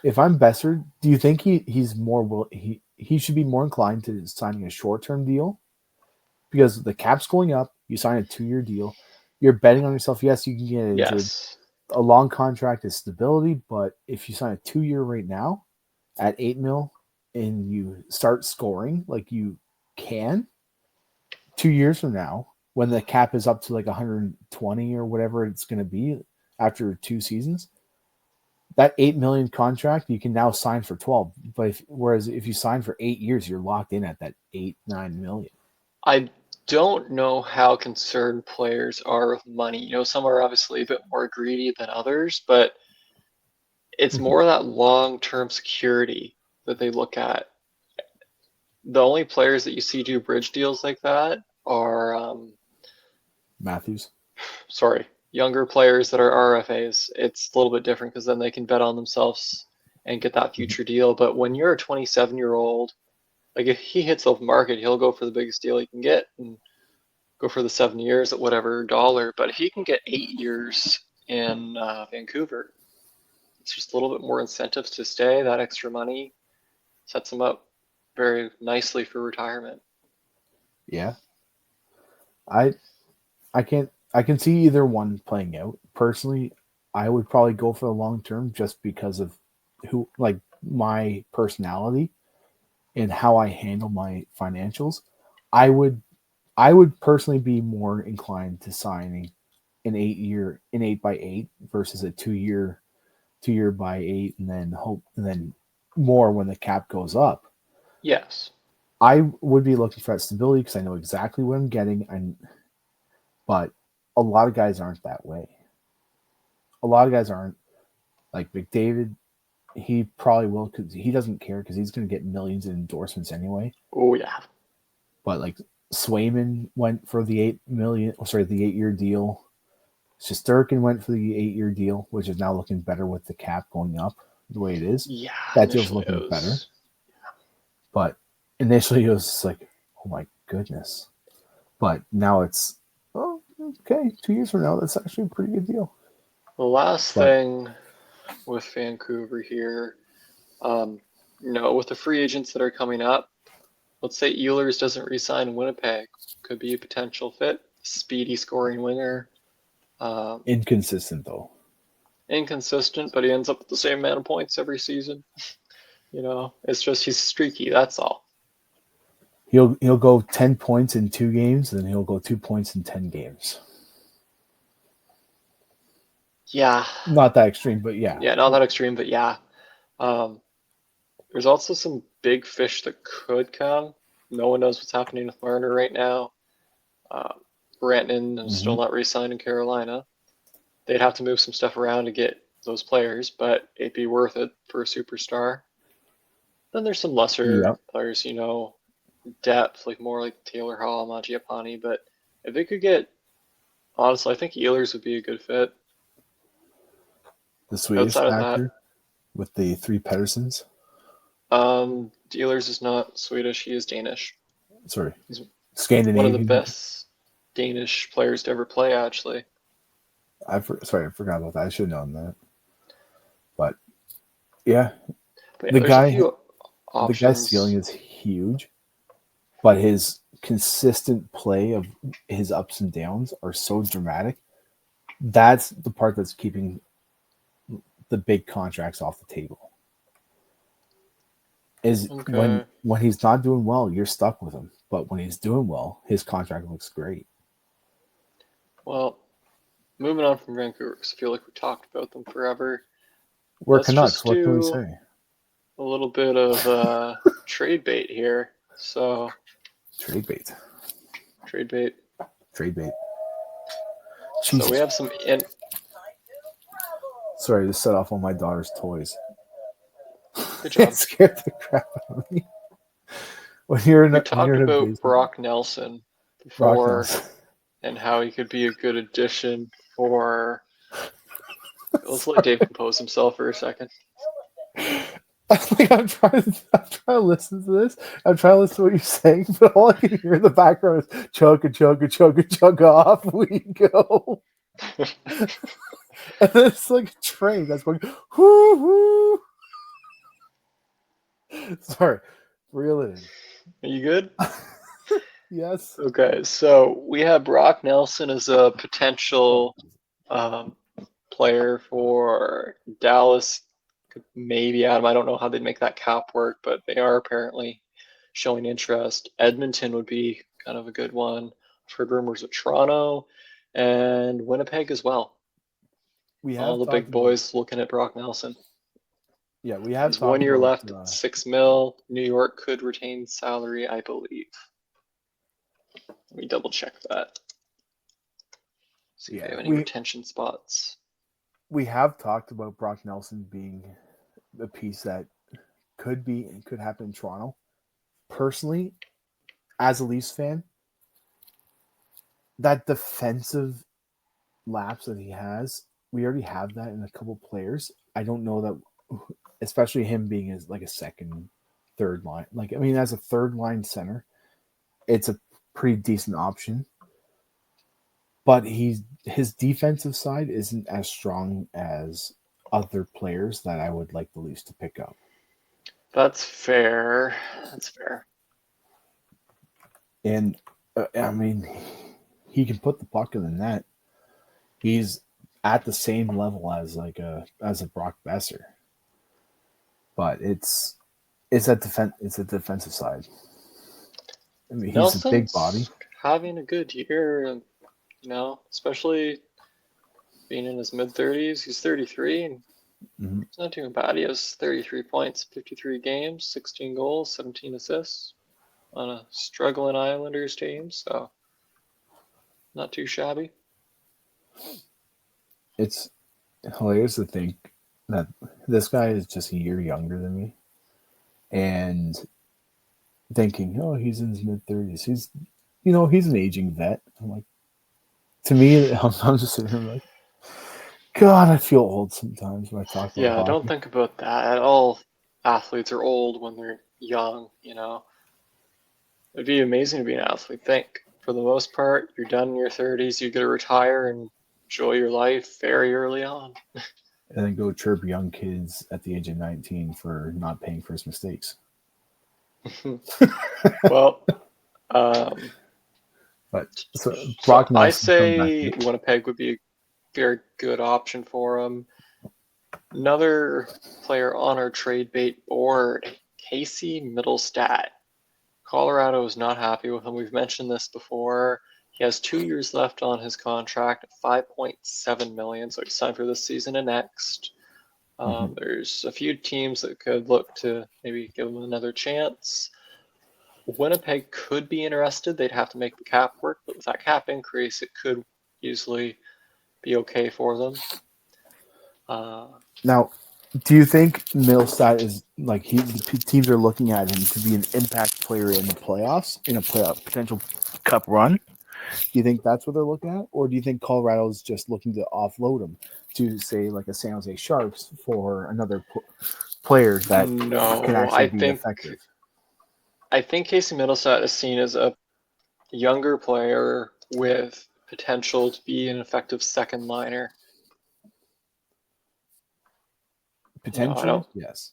if I'm Besser, do you think he's more he should be more inclined to signing a short term deal because the cap's going up? You sign a 2-year deal, you're betting on yourself. Yes, you can get injured. Yes. A long contract is stability, but if you sign a 2-year right now at 8 mil and you start scoring like you can 2 years from now, when the cap is up to like 120 or whatever it's going to be after 2 seasons, that 8 million contract you can now sign for 12. But whereas if you sign for 8 years, you're locked in at that 8-9 million. I don't know how concerned players are with money. Some are obviously a bit more greedy than others, but it's more that long-term security that they look at. The only players that you see do bridge deals like that are, Matthews. younger players that are RFAs. It's a little bit different because then they can bet on themselves and get that future deal. But when you're a 27-year-old, like if he hits the market, he'll go for the biggest deal he can get and go for the 7 years at whatever dollar. But if he can get 8 years in Vancouver, it's just a little bit more incentives to stay. That extra money sets him up very nicely for retirement. Yeah. I can see either one playing out. Personally, I would probably go for the long term just because of who like my personality and how I handle my financials. I would personally be more inclined to signing an 8 by 8 versus a 2 year by 8 and then more when the cap goes up. Yes. I would be looking for that stability because I know exactly what I'm getting. But a lot of guys aren't that way. A lot of guys aren't. Like McDavid, he probably will because he doesn't care because he's going to get millions in endorsements anyway. Oh yeah. But like Swayman went for the 8-year deal. Shesterkin went for the 8-year deal, which is now looking better with the cap going up the way it is. Yeah. That deal's looking better. But initially it was just like, oh my goodness. But now it's, oh, okay, 2 years from now, that's actually a pretty good deal. The last thing with Vancouver here, with the free agents that are coming up, let's say Ehlers doesn't re-sign in Winnipeg, could be a potential fit. Speedy scoring winger. Inconsistent though. Inconsistent, but he ends up with the same amount of points every season. It's just he's streaky. That's all. He'll go 10 points in 2 games, and then he'll go 2 points in 10 games. Yeah. Not that extreme, but yeah. Yeah, not that extreme, but yeah. There's also some big fish that could come. No one knows what's happening with Marner right now. Brandon is still not re-signed in Carolina. They'd have to move some stuff around to get those players, but it'd be worth it for a superstar. Then there's some lesser players, depth, more like Taylor Hall, Mangiapane. But if they could get, honestly, I think Ehlers would be a good fit. The Swedish actor with the 3 Petterssons. Ehlers is not Swedish; he is Danish. Sorry, he's Scandinavian. One of the best Danish players to ever play, actually. I forgot about that. I should have known that. But yeah, the guy's ceiling is huge, but his consistent play of his ups and downs are so dramatic. That's the part that's keeping the big contracts off the table. When he's not doing well, you're stuck with him. But when he's doing well, his contract looks great. Well, moving on from Vancouver, because I feel like we talked about them forever. We're Canucks. What can we say? A little bit of trade bait here. So trade bait. So we have some. Sorry to set off all my daughter's toys. Good job. It scared the crap out of me. We talked about Brock Nelson before, and how he could be a good addition for. Let's let Dave compose himself for a second. I'm trying to listen to this. I'm trying to listen to what you're saying, but all I can hear in the background is chug a chug a chug a chug off we go. And then it's like a train that's going, whoo, whoo. Sorry, reel it Are you good? in. Yes. Okay, so we have Brock Nelson as a potential um, player for Dallas. Maybe Adam. I don't know how they'd make that cap work, but they are apparently showing interest. Edmonton would be kind of a good one. I've heard rumors of Toronto and Winnipeg as well. We All have the talked big about, boys looking at Brock Nelson. yeah, we have He's 1 talked year about, left at 6 mil. New York could retain salary, I believe. Let me double check that. See if they yeah, have any retention spots. we have talked about Brock Nelson being the piece that could happen in Toronto. Personally, as a Leafs fan, that defensive lapse that he has, we already have that in a couple players. I don't know that, especially him being as like a second, third line. Like, I mean, as a third line center, it's a pretty decent option. But his defensive side isn't as strong as other players that I would like the Leafs to pick up. That's fair. That's fair. And I mean, he can put the puck in the net. He's at the same level as a Brock Besser, but it's a defensive side. I mean, he's a big body. Nelson's having a good year, especially being in his mid-30s. He's 33, and It's not doing bad. He has 33 points, 53 games, 16 goals, 17 assists on a struggling Islanders team, so not too shabby. It's hilarious to think that this guy is just a year younger than me, and thinking, oh, he's in his mid-30s. He's an aging vet. I'm like, to me, I'm just sitting here like, God, I feel old sometimes when I talk about Yeah, hockey. don't think about that. All athletes are old when they're young, It'd be amazing to be an athlete. Think, for the most part, you're done in your 30s, you get to retire and enjoy your life very early on. And then go chirp young kids at the age of 19 for not paying for his mistakes. Well, but so Brock I Nelson say Winnipeg would be a very good option for him. Another player on our trade bait board, Casey Middlestat. Colorado is not happy with him. We've mentioned this before. He has 2 years left on his contract at $5.7 million, so he's signed for this season and next. There's a few teams that could look to maybe give him another chance. Winnipeg could be interested. They'd have to make the cap work, but with that cap increase, it could easily be okay for them. Now, do you think Middlestat is like teams are looking at him to be an impact player in the playoffs, in a potential cup run? Do you think that's what they're looking at, or do you think Colorado's just looking to offload him to say like a San Jose Sharks for another player that can actually be effective? I think Casey Middlestat is seen as a younger player with potential to be an effective second liner. Potentially, yes.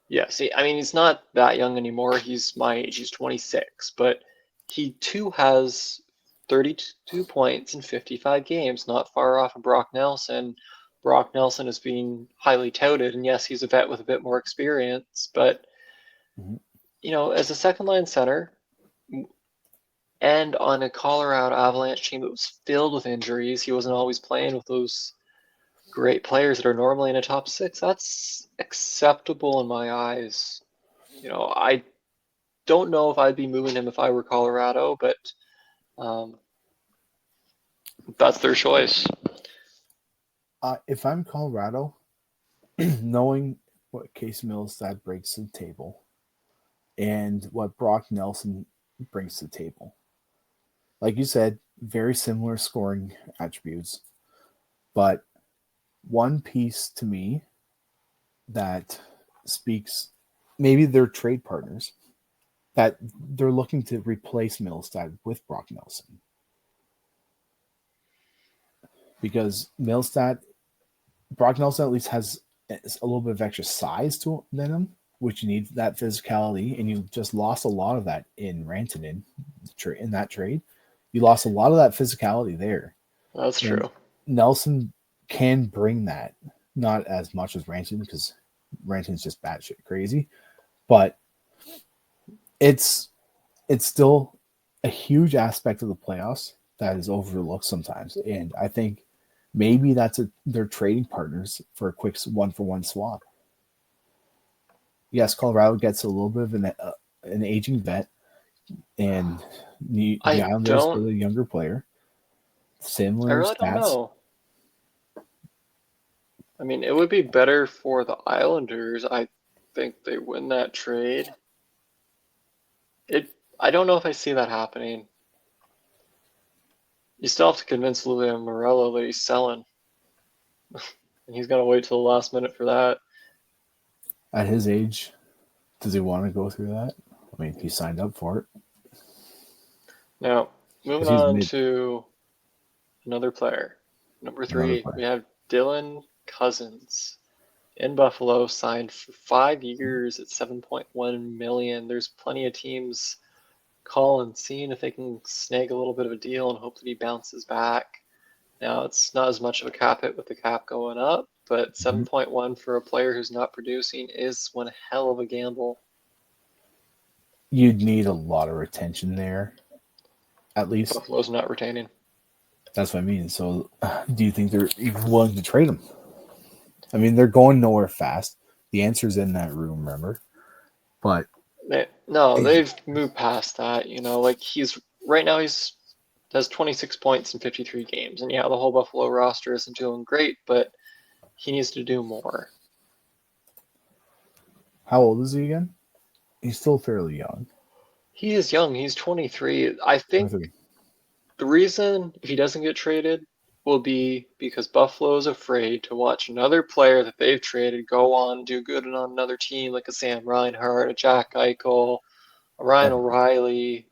Yeah, see, I mean, he's not that young anymore. He's my age. He's 26, but he too has 32 points in 55 games, not far off of Brock Nelson. Brock Nelson is being highly touted, and yes, he's a vet with a bit more experience, but as a second line center and on a Colorado Avalanche team that was filled with injuries, he wasn't always playing with those great players that are normally in a top six. That's acceptable in my eyes. I don't know if I'd be moving him if I were Colorado, but that's their choice. If I'm Colorado, knowing what Case Middlestat brings to the table and what Brock Nelson brings to the table, like you said, very similar scoring attributes, but one piece to me that speaks, maybe they're trade partners, that they're looking to replace Middlestat with Brock Nelson. because Brock Nelson at least has a little bit of extra size than him, which you need that physicality, and you just lost a lot of that in Rantanen in that trade. You lost a lot of that physicality there, That's and true. Nelson can bring that, not as much as Rantanen because Rantanen's just batshit crazy, but it's still a huge aspect of the playoffs that is overlooked sometimes, and I think maybe they're trading partners for a quick 1-for-1 swap. Yes, Colorado gets a little bit of an aging vet, and the I Islanders get don't. a younger player, I similar really don't stats. know. I mean, it would be better for the Islanders. I think they win that trade. It. I don't know if I see that happening. You still have to convince Lulia Morello that he's selling, and he's gonna wait till the last minute for that. At his age, does he want to go through that? I mean, he signed up for it Now, moving because he's on mid to another player. Number another three, we player. have Dylan Cousins in Buffalo, signed for 5 years at 7.1 million. There's plenty of teams calling, seeing if they can snag a little bit of a deal and hope that he bounces back. Now it's not as much of a cap hit with the cap going up, but Mhm. 7.1 for a player who's not producing is one hell of a gamble. You'd need a lot of retention there, at least. Buffalo's not retaining. That's what I mean. So, do you think they're even willing to trade him? I mean, they're going nowhere fast. The answer's in that room, remember? But No, it, they've moved past that. Like he's right now he's has 26 points in 53 games, and yeah, the whole Buffalo roster isn't doing great, but he needs to do more. how old is he again? He's still fairly young. He is young. He's 23. I think 23. the reason if he doesn't get traded will be because Buffalo is afraid to watch another player that they've traded go on and do good on another team, like a Sam Reinhart, a Jack Eichel, a Ryan Okay. O'Reilly.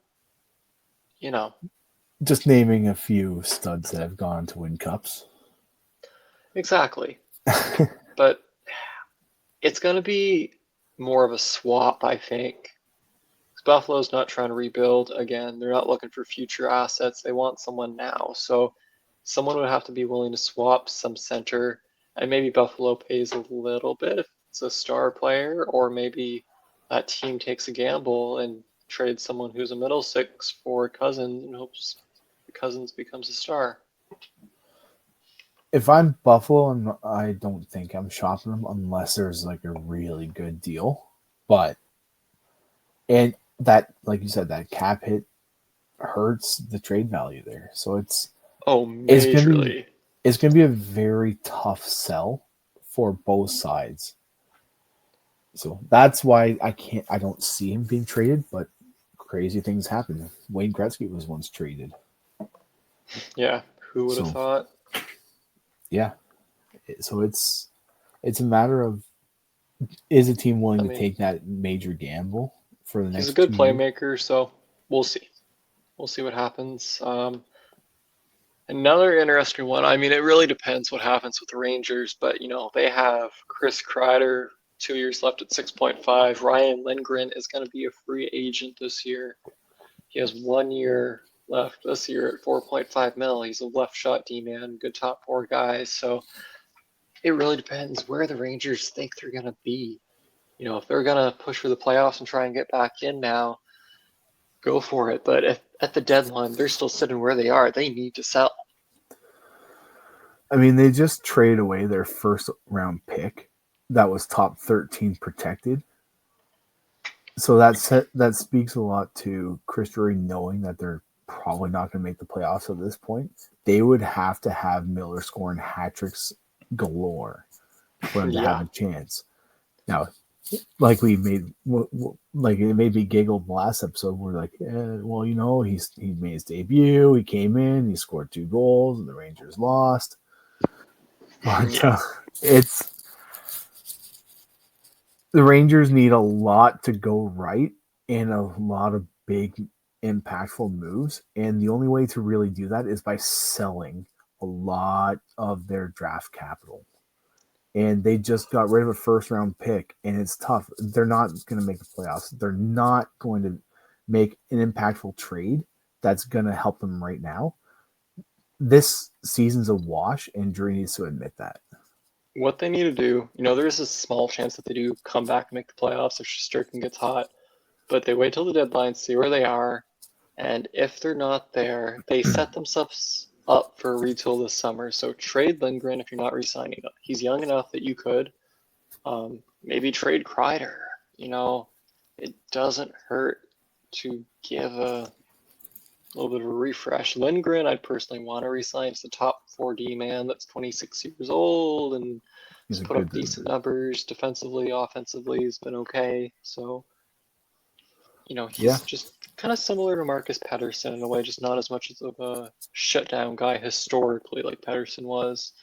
You know, Just naming a few studs that have gone to win cups. exactly. But it's going to be more of a swap, I think. Buffalo's not trying to rebuild again. They're not looking for future assets. They want someone now. So someone would have to be willing to swap some center, and maybe Buffalo pays a little bit if it's a star player, or maybe that team takes a gamble and trades someone who's a middle six for Cousins and hopes Cousins becomes a star. If I'm Buffalo, I don't think I'm shopping them unless there's like a really good deal. But and that, like you said, that cap hit hurts the trade value there. So Oh, it's gonna be majorly. it's gonna be a very tough sell for both sides. So that's why I don't see him being traded, but crazy things happen. Wayne Gretzky was once traded. Yeah, who would have So thought? yeah. So it's a matter of, is a team willing I to mean, take that major gamble for the he's a next good 2 years? playmaker, so we'll see. We'll see what happens. Another interesting one. I mean, it really depends what happens with the Rangers, but they have Chris Kreider, 2 years left at 6.5. Ryan Lindgren is going to be a free agent this year. He has 1 year left this year at 4.5 mil. He's a left shot D man, good top four guy. So it really depends where the Rangers think they're going to be. If they're going to push for the playoffs and try and get back in now, go for it. But if at the deadline they're still sitting where they are, they need to sell. I mean, they just trade away their first round pick that was top 13 protected. So that speaks a lot to Chris Drury knowing that they're probably not going to make the playoffs at this point. They would have to have Miller scoring hat tricks galore for him to have Yeah. a chance. Now, like we made, like it made me giggle the last episode. We're like, well, he made his debut. He came in, he scored 2 goals, and the Rangers lost. But Yeah. it's the Rangers need a lot to go right and a lot of big, impactful moves. And the only way to really do that is by selling a lot of their draft capital. And they just got rid of a first round pick, and it's tough. They're not going to make the playoffs. They're not going to make an impactful trade that's going to help them right now. This season's a wash, and Drew needs to admit that. What they need to do, there is a small chance that they do come back and make the playoffs if Shesterkin gets hot, but they wait till the deadline, see where they are, and if they're not there, they set themselves up for a retool this summer. So trade Lindgren if you're not re-signing him. He's young enough that you could. Maybe trade Kreider. It doesn't hurt to give a little bit of a refresh. Lindgren, I'd personally want to re-sign. He's the top 4D man that's 26 years old and he's put up decent numbers defensively, offensively. He's been okay. So, he's just kind of similar to Marcus Pettersson in a way, just not as much of a shutdown guy historically like Pettersson was.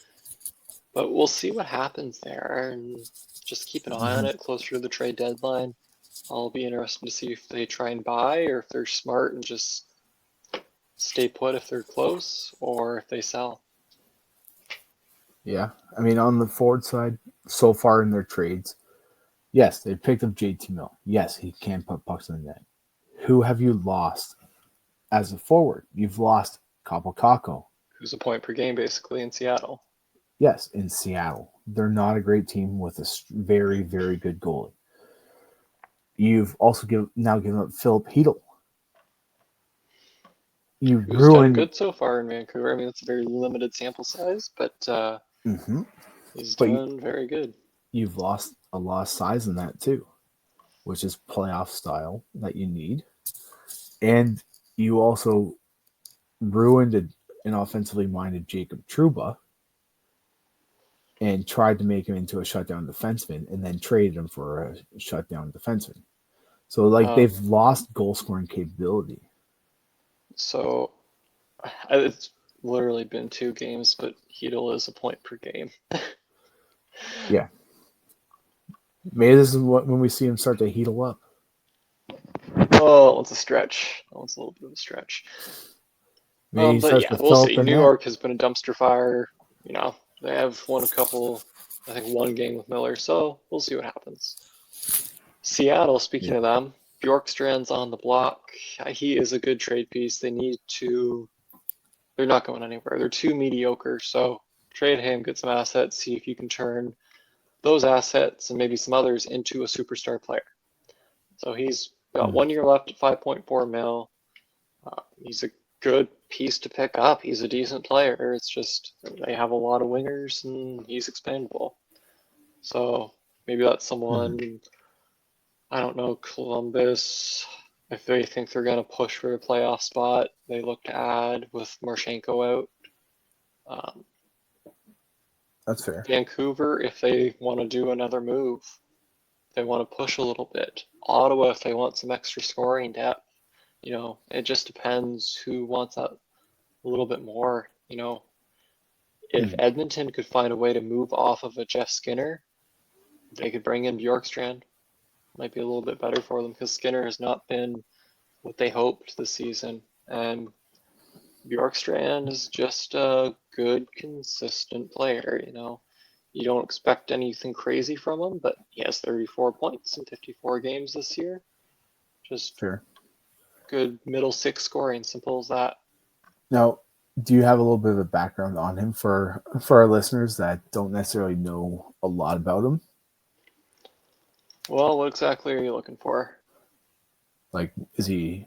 But we'll see what happens there and just keep an eye on it closer to the trade deadline. I'll be interested to see if they try and buy or if they're smart and just stay put if they're close or if they sell. Yeah. I mean, on the forward side, so far in their trades, yes, they picked up JT Mill. Yes, he can put pucks in the net. Who have you lost as a forward? You've lost Kapokako. Who's a point per game, basically, in Seattle. Yes, in Seattle. They're not a great team with a very, very good goalie. You've also given up Philip Hedl. Who's done good so far in Vancouver. I mean, it's a very limited sample size, but he's done very good. You've lost a lot of size in that too, which is playoff style that you need. And you also ruined an offensively minded Jacob Trouba and tried to make him into a shutdown defenseman and then traded him for a shutdown defenseman. So, they've lost goal scoring capability. So, it's literally been 2 games, but Hedl is a point per game. Yeah. Maybe this is when we see him start to heat up. Oh, that one's a stretch. That one's a little bit of a stretch. But yeah, we'll see. New York has been a dumpster fire. They have won a couple, I think 1 game with Miller, so we'll see what happens. Seattle, speaking of them, Bjorkstrand's on the block. He is a good trade piece. They're not going anywhere. They're too mediocre, so trade him, get some assets, see if you can turn those assets and maybe some others into a superstar player. So he's got 1 year left at 5.4 mil. He's a good piece to pick up. He's a decent player. It's just they have a lot of wingers and he's expendable. So maybe that's someone, I don't know, Columbus, if they think they're going to push for a playoff spot, they look to add with Marchenko out. That's fair. Vancouver, if they want to do another move, they want to push a little bit. Ottawa, if they want some extra scoring depth. It just depends who wants that a little bit more. If Edmonton could find a way to move off of a Jeff Skinner, they could bring in Bjorkstrand. Might be a little bit better for them because Skinner has not been what they hoped this season. And Bjorkstrand is just a good, consistent player. You don't expect anything crazy from him, but he has 34 points in 54 games this year. Just fair. Good middle 6 scoring, simple as that. Now, do you have a little bit of a background on him for our listeners that don't necessarily know a lot about him? Well, what exactly are you looking for? Is he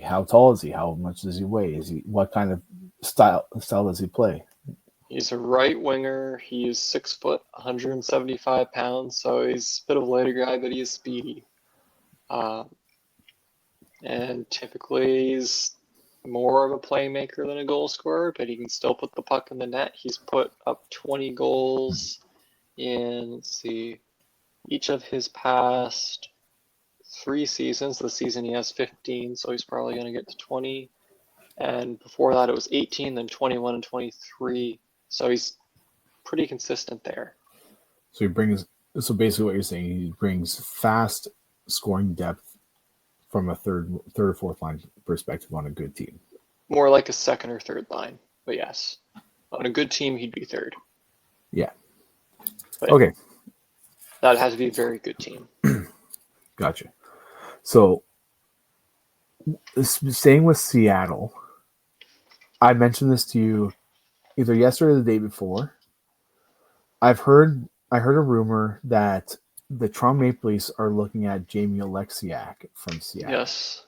how tall is he? How much does he weigh? What kind of style does he play? He's a right winger. He's 6 foot, 175 pounds, so he's a bit of a lighter guy, but he is speedy. And typically he's more of a playmaker than a goal scorer, but he can still put the puck in the net. He's put up 20 goals in, each of his past 3 seasons. The season he has 15, so he's probably going to get to 20. And before that it was 18, then 21 and 23. So he's pretty consistent there. So basically what you're saying, he brings fast scoring depth from a third or fourth line perspective on a good team. More like a second or third line. But yes, on a good team, he'd be third. Yeah. But Okay. that has to be a very good team. Gotcha. So, staying with Seattle, I mentioned this to you either yesterday or the day before. I heard a rumor that the Toronto Maple Leafs are looking at Jamie Oleksiak from Seattle. Yes,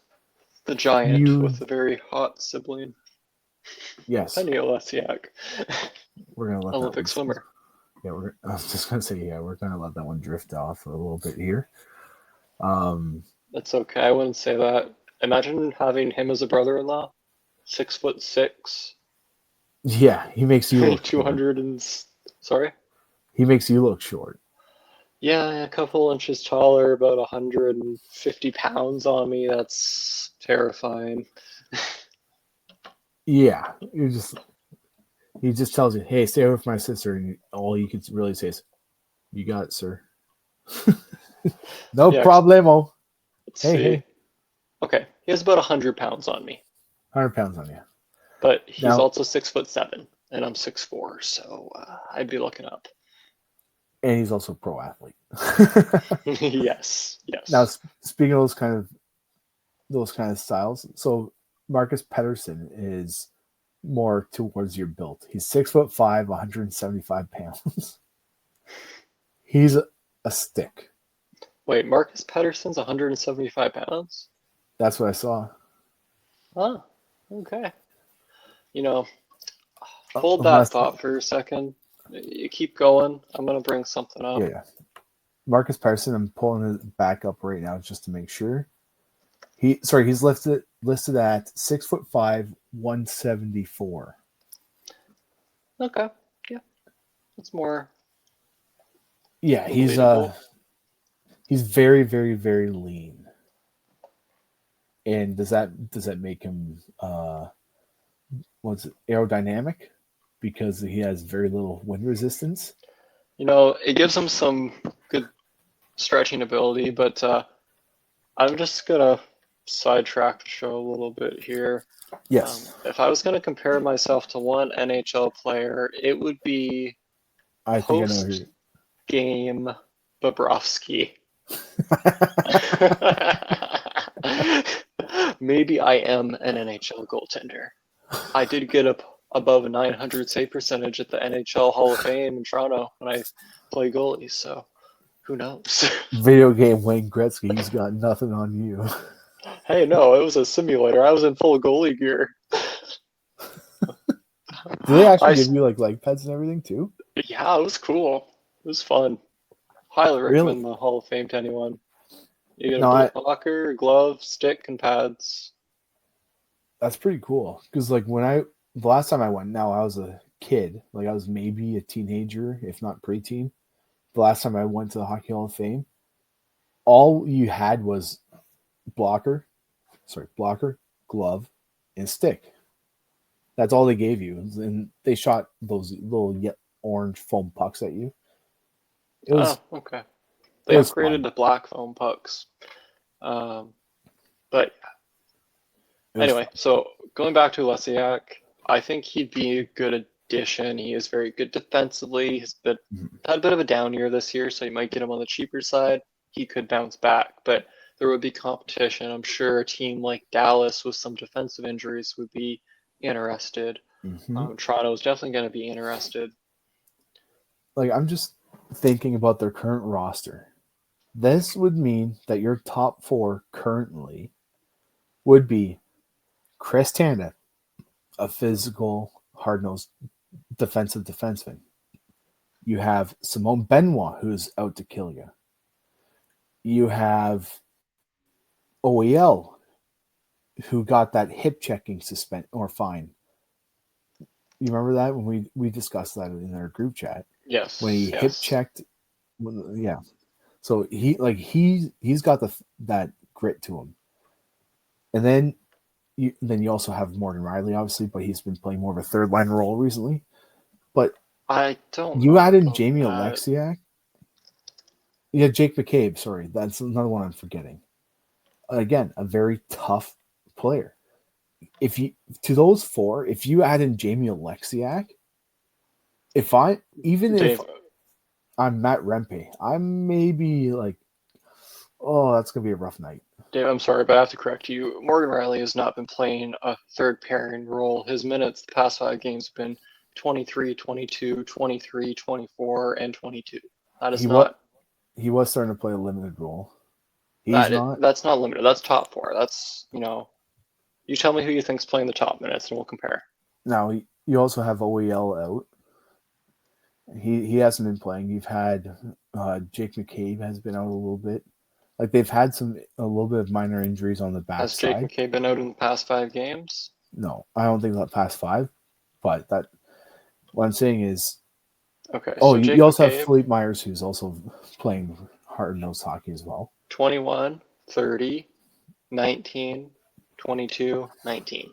the giant You with a very hot sibling, yes, Penny Olesiak, we're gonna let that Olympic one. swimmer. Yeah, I was just gonna say we're gonna let that one drift off a little bit here. That's okay. I wouldn't say that. Imagine having him as a brother-in-law, 6'6", Yeah, he makes you look two short. hundred and sorry. He makes you look short. Yeah, a couple inches taller, about 150 pounds on me. That's terrifying. Yeah, he just tells you, "Hey, stay with my sister," and all you can really say is, "You got it, sir." No Yeah, problemo. let's Hey, see. hey, Okay, he has about 100 pounds on me, 100 pounds on you. but he's Now, also 6'7", and I'm 6'4", so I'd be looking up. and he's also a pro athlete. Yes, Now, yes. speaking of those kind of styles, so Marcus Pettersson is more towards your build. He's 6'5", 175 pounds. He's a stick. Wait, Marcus Pettersson's 175 pounds? That's what I saw. Oh, okay. You know, hold that Unless, thought for a second. You keep going. I'm gonna bring something up. yeah. Marcus Pettersson, I'm pulling it back up right now just to make sure. He's listed at 6'5", 174. Okay, yeah, that's more Yeah, relatable. he's very, very, very lean. And does that make him what's it, aerodynamic? Because he has very little wind resistance. It gives him some good stretching ability, but I'm just gonna sidetrack the show a little bit here. Yes. If I was gonna compare myself to one NHL player, it would be I think I know post who. game Bobrovsky. Maybe I am an NHL goaltender. I did get up above a 900 save percentage at the NHL Hall of Fame in Toronto when I play goalie, so who knows? Video game Wayne Gretzky, he's got nothing on you. Hey, no, it was a simulator. I was in full goalie gear. Do they actually I, give you like pets and everything too? yeah, it was cool. It was fun. Highly recommend Really? the Hall of Fame to anyone. You get a No, blocker, glove, stick, and pads. that's pretty cool. Because like the last time I went, now I was a kid, like I was maybe a teenager, if not preteen. The last time I went to the Hockey Hall of Fame, all you had was blocker, blocker, glove, and stick. That's all they gave you, and they shot those little orange foam pucks at you. It Oh, was okay. it They was upgraded fun. to black foam pucks. Um, but It was anyway, fun. so going back to Lesiak, I think he'd be a good addition. He is very good defensively. Mhm. Had a bit of a down year this year, so you might get him on the cheaper side. He could bounce back, but there would be competition. I'm sure a team like Dallas with some defensive injuries would be interested. Mhm. Toronto is definitely going to be interested. Like I'm just thinking about their current roster. This would mean that your top four currently would be Chris Tanda, a physical, hard-nosed defensive defenseman. You have Simone Benoit, who's out to kill you. You have OEL, who got that hip checking suspend or fine. You remember that when we discussed that in our group chat when he Yes, hip yes. checked. Yeah, so he's got that grit to him, and then you also have Morgan Riley, obviously, but he's been playing more of a third line role recently. But I don't you know add in about Jamie that. Oleksiak. Yeah, Jake McCabe. Sorry, that's another one I'm forgetting. Again, a very tough player. if you to those four, if you add in Jamie Alexiak, if Dave, I'm Matt Rempe, I'm maybe like, oh, that's gonna be a rough night. Dave, I'm sorry, but I have to correct you. Morgan Riley has not been playing a third pairing role. His minutes the past 5 games have been 23, 22, 23, 24, and 22. That is He was not he was starting to play a limited role. He's not. that's not limited. That's top four. That's you tell me who you think's playing the top minutes, and we'll compare. Now you also have OEL out. He hasn't been playing. You've had Jake McCabe has been out a little bit. Like they've had a little bit of minor injuries on the Has Jake backside. McCabe been out in the past 5 games? No, I don't think that past 5. But that what I'm saying is, Okay, oh, so Jake you also have McCabe, Philippe Myers who's also playing hard-nosed hockey as well. 21, 30, 19, 22, 19.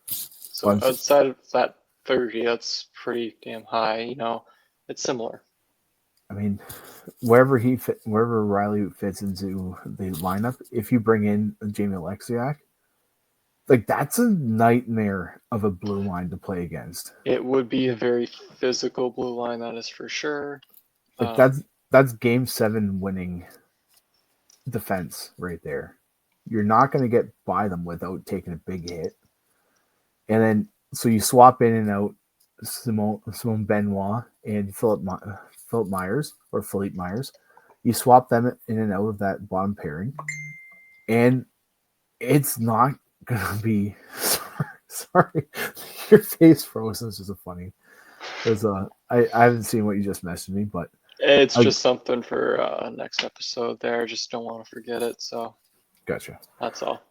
So outside of that 30, that's pretty damn high. It's similar. I mean, wherever Riley fits into the lineup, if you bring in Jamie Alexiak, like that's a nightmare of a blue line to play against. It would be a very physical blue line, that is for sure. Like that's game 7 winning defense right there. You're not going to get by them without taking a big hit. And then so you swap in and out Simone Benoit and Philip Myers or Philippe Myers. You swap them in and out of that bottom pairing, and it's not gonna be. Sorry, your face froze. This is a funny. There's I haven't seen what you just messaged me, but it's just something for next episode. There, just don't want to forget it. So, gotcha. That's all.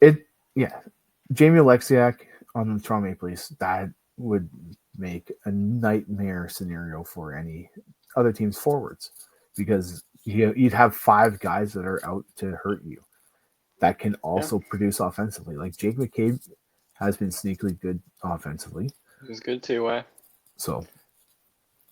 Jamie Alexiak on the Toronto Maple Leafs, that would make a nightmare scenario for any other team's forwards because you'd have 5 guys that are out to hurt you that can also produce offensively. Like Jake McCabe has been sneakily good offensively. He's good too, eh? So,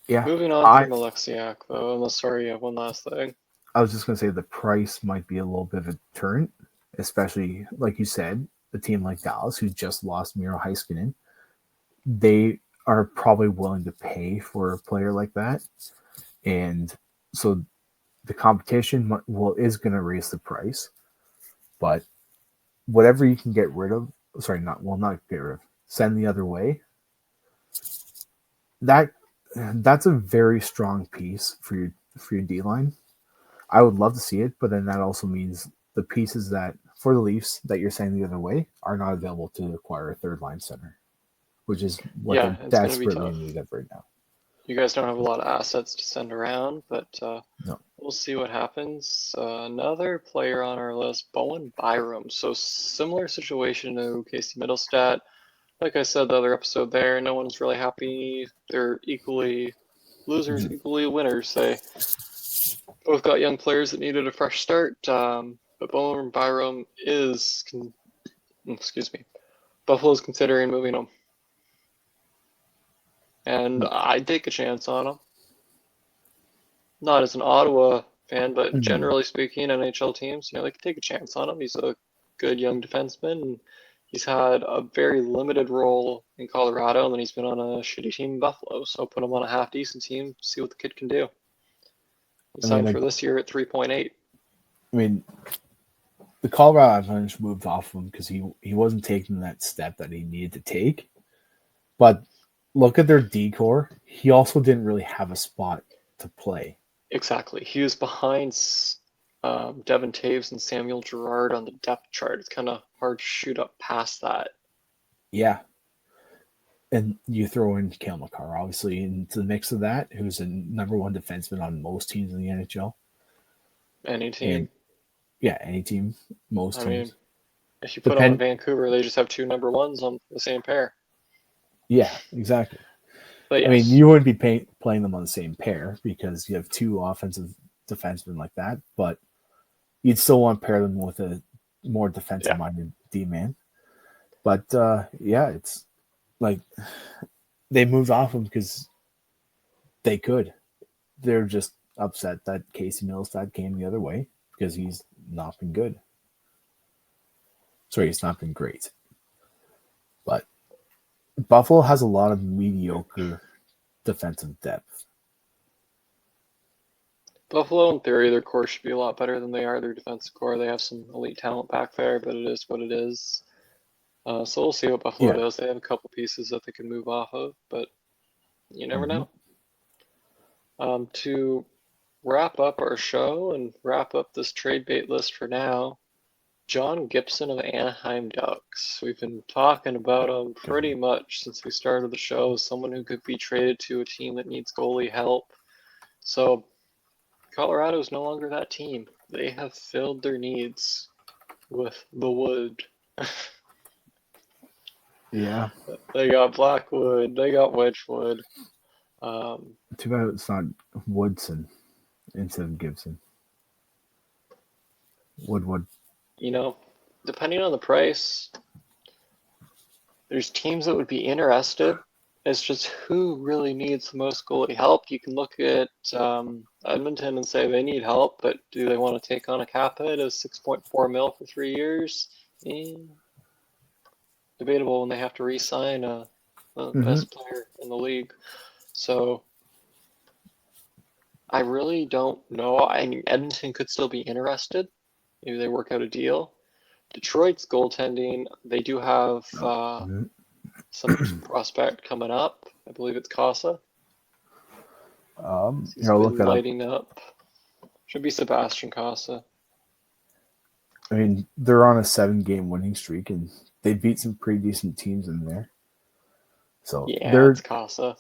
yeah. Moving on from Alexiak, though, unless, sorry, you have one last thing. I was just going to say the price might be a little bit of a turn, especially, like you said, a team like Dallas, who just lost Miro Heiskanen. They are probably willing to pay for a player like that. And so the competition is going to raise the price. But whatever you can get rid of, not get rid of, send the other way, that's a very strong piece for your D-line. I would love to see it, but then that also means the pieces that for the Leafs that you're sending the other way are not available to acquire a third line center, which is what they're desperately in need of right now. You guys don't have a lot of assets to send around, but no. We'll see what happens. Another player on our list, Bowen Byram. So similar situation to Casey Middlestat. Like I said the other episode there, no one's really happy. They're equally losers, equally winners. They both got young players that needed a fresh start. But Bowen Byram Buffalo's considering moving him. And I'd take a chance on him. Not as an Ottawa fan, but generally speaking, NHL teams, they could take a chance on him. He's a good young defenseman. And he's had a very limited role in Colorado, and then he's been on a shitty team in Buffalo. So put him on a half-decent team, see what the kid can do. He signed for this year at 3.8. I mean, the Colorado Avalanche moved off him because he wasn't taking that step that he needed to take. But look at their decor. He also didn't really have a spot to play. Exactly. He was behind Devin Taves and Samuel Girard on the depth chart. It's kind of hard to shoot up past that. Yeah. And you throw in Cale Makar, obviously, into the mix of that, who's a number 1 defenseman on most teams in the NHL. Any team. Any team. Most teams. Mean, if you put them in Vancouver, they just have 2 number 1s on the same pair. Yeah, exactly. But yes. I mean, you wouldn't be playing them on the same pair because you have 2 offensive defensemen like that, but you'd still want to pair them with a more defensive-minded D-man. But, it's like they moved off him because they could. They're just upset that Casey Middlestat came the other way because he's not been good. Sorry, he's not been great. But Buffalo has a lot of mediocre defensive depth. Buffalo, in theory, their core should be a lot better than they are. Their defensive core, they have some elite talent back there, but it is what it is. So we'll see what Buffalo Yeah. does. They have a couple pieces that they can move off of, but you never Mm-hmm. know. To wrap up our show and wrap up this trade bait list for now, John Gibson of Anaheim Ducks. We've been talking about him pretty much since we started the show. Someone who could be traded to a team that needs goalie help. So Colorado is no longer that team. They have filled their needs with the wood. Yeah. They got Blackwood. They got Wedgwood. Too bad it's not Woodson instead of Gibson. Woodwood. You know, depending on the price, there's teams that would be interested. It's just who really needs the most goalie help. You can look at Edmonton and say they need help, but do they want to take on a cap hit of 6.4 mil for 3 years? Debatable when they have to re-sign the best player in the league. So I really don't know. I mean, Edmonton could still be interested. Maybe they work out a deal. Detroit's goaltending, they do have some prospect coming up. I believe it's Casa. He's Here, I'll been look it up. lighting up. Should be Sebastian Casa. I mean, they're on a 7-game winning streak, and they beat some pretty decent teams in there. So Yeah, it's Casa.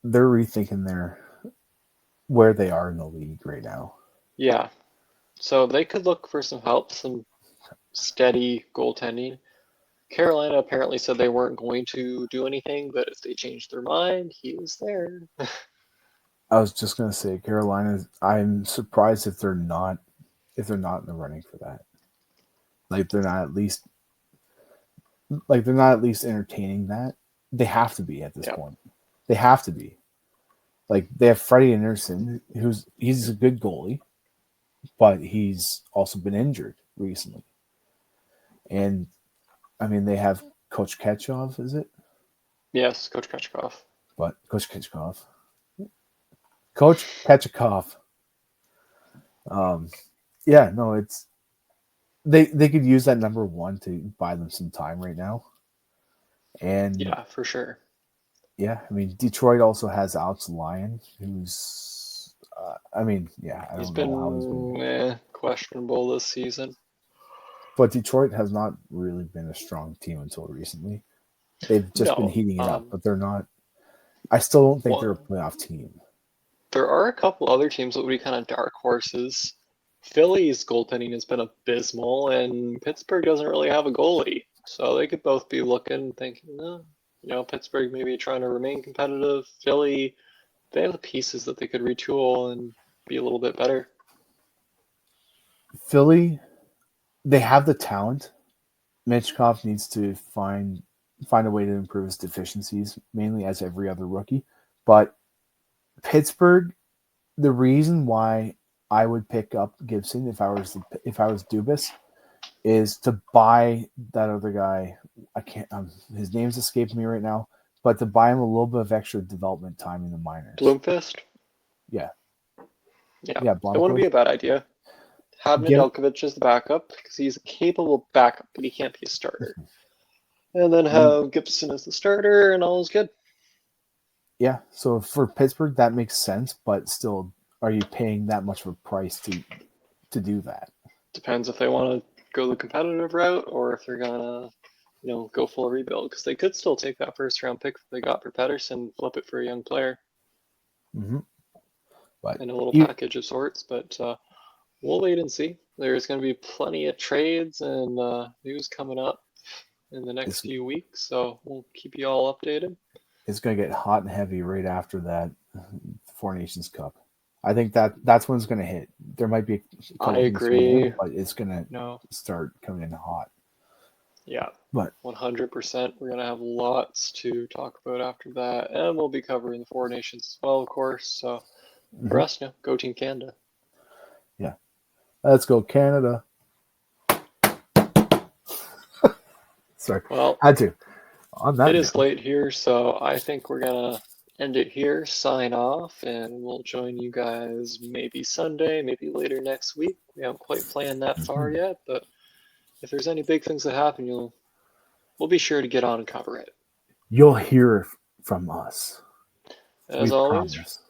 They're rethinking where they are in the league right now. Yeah. So they could look for some help, some steady goaltending. Carolina apparently said they weren't going to do anything, but if they changed their mind, he was there. I was just gonna say Carolina. I'm surprised if they're not in the running for that. Like they're not at least entertaining that. They have to be at this point. They have to be. Like they have Freddie Anderson, he's a good goalie, but he's also been injured recently. And I mean they have Coach Ketchov, is it? Yes, Coach Ketchkov. But Coach Ketchikov. Yeah, no, it's they could use that number one to buy them some time right now. And yeah, for sure. Yeah, I mean Detroit also has Alex Lyon, who's I mean, yeah, I He's don't know how he's been questionable this season. But Detroit has not really been a strong team until recently. They've just been heating it up, but they're not. I still don't think they're a playoff team. There are a couple other teams that would be kind of dark horses. Philly's goaltending has been abysmal, and Pittsburgh doesn't really have a goalie. So they could both be looking, thinking, Pittsburgh maybe trying to remain competitive. Philly, they have the pieces that they could retool and be a little bit better. Philly, they have the talent. Mitchkov needs to find a way to improve his deficiencies, mainly as every other rookie. But Pittsburgh, the reason why I would pick up Gibson if I was Dubas is to buy that other guy. I can't. His name's escaping me right now, but to buy him a little bit of extra development time in the minors. Bloomfist. Yeah. It wouldn't be a bad idea. Have Nedeljkovic as the backup because he's a capable backup, but he can't be a starter. And then have Gibson as the starter, and all is good. Yeah. So for Pittsburgh, that makes sense, but still, are you paying that much of a price to do that? Depends if they want to go the competitive route or if they're gonna, go full rebuild. Because they could still take that first round pick that they got for Pettersson, flip it for a young player, but in a little package of sorts. But we'll wait and see. There's going to be plenty of trades and news coming up in the next few weeks, so we'll keep you all updated. It's going to get hot and heavy right after that Four Nations Cup. I think that's when it's going to hit. There might be a couple I agree, but it's going to start coming in hot. Yeah, but 100%. We're going to have lots to talk about after that, and we'll be covering the Four Nations as well, of course. So for us, go Team Canada. Yeah, let's go Canada. Sorry, well, had to. on that It is note, late here, so I think we're gonna end it here, sign off, and we'll join you guys maybe Sunday, maybe later next week. We haven't quite planned that far mhm, yet, but if there's any big things that happen, we'll be sure to get on and cover it. you'll hear from us. We As always, promise.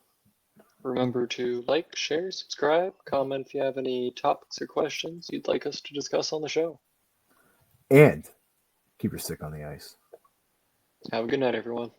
remember to like, share, subscribe, comment if you have any topics or questions you'd like us to discuss on the show. And keep your stick on the ice. Have a good night, everyone.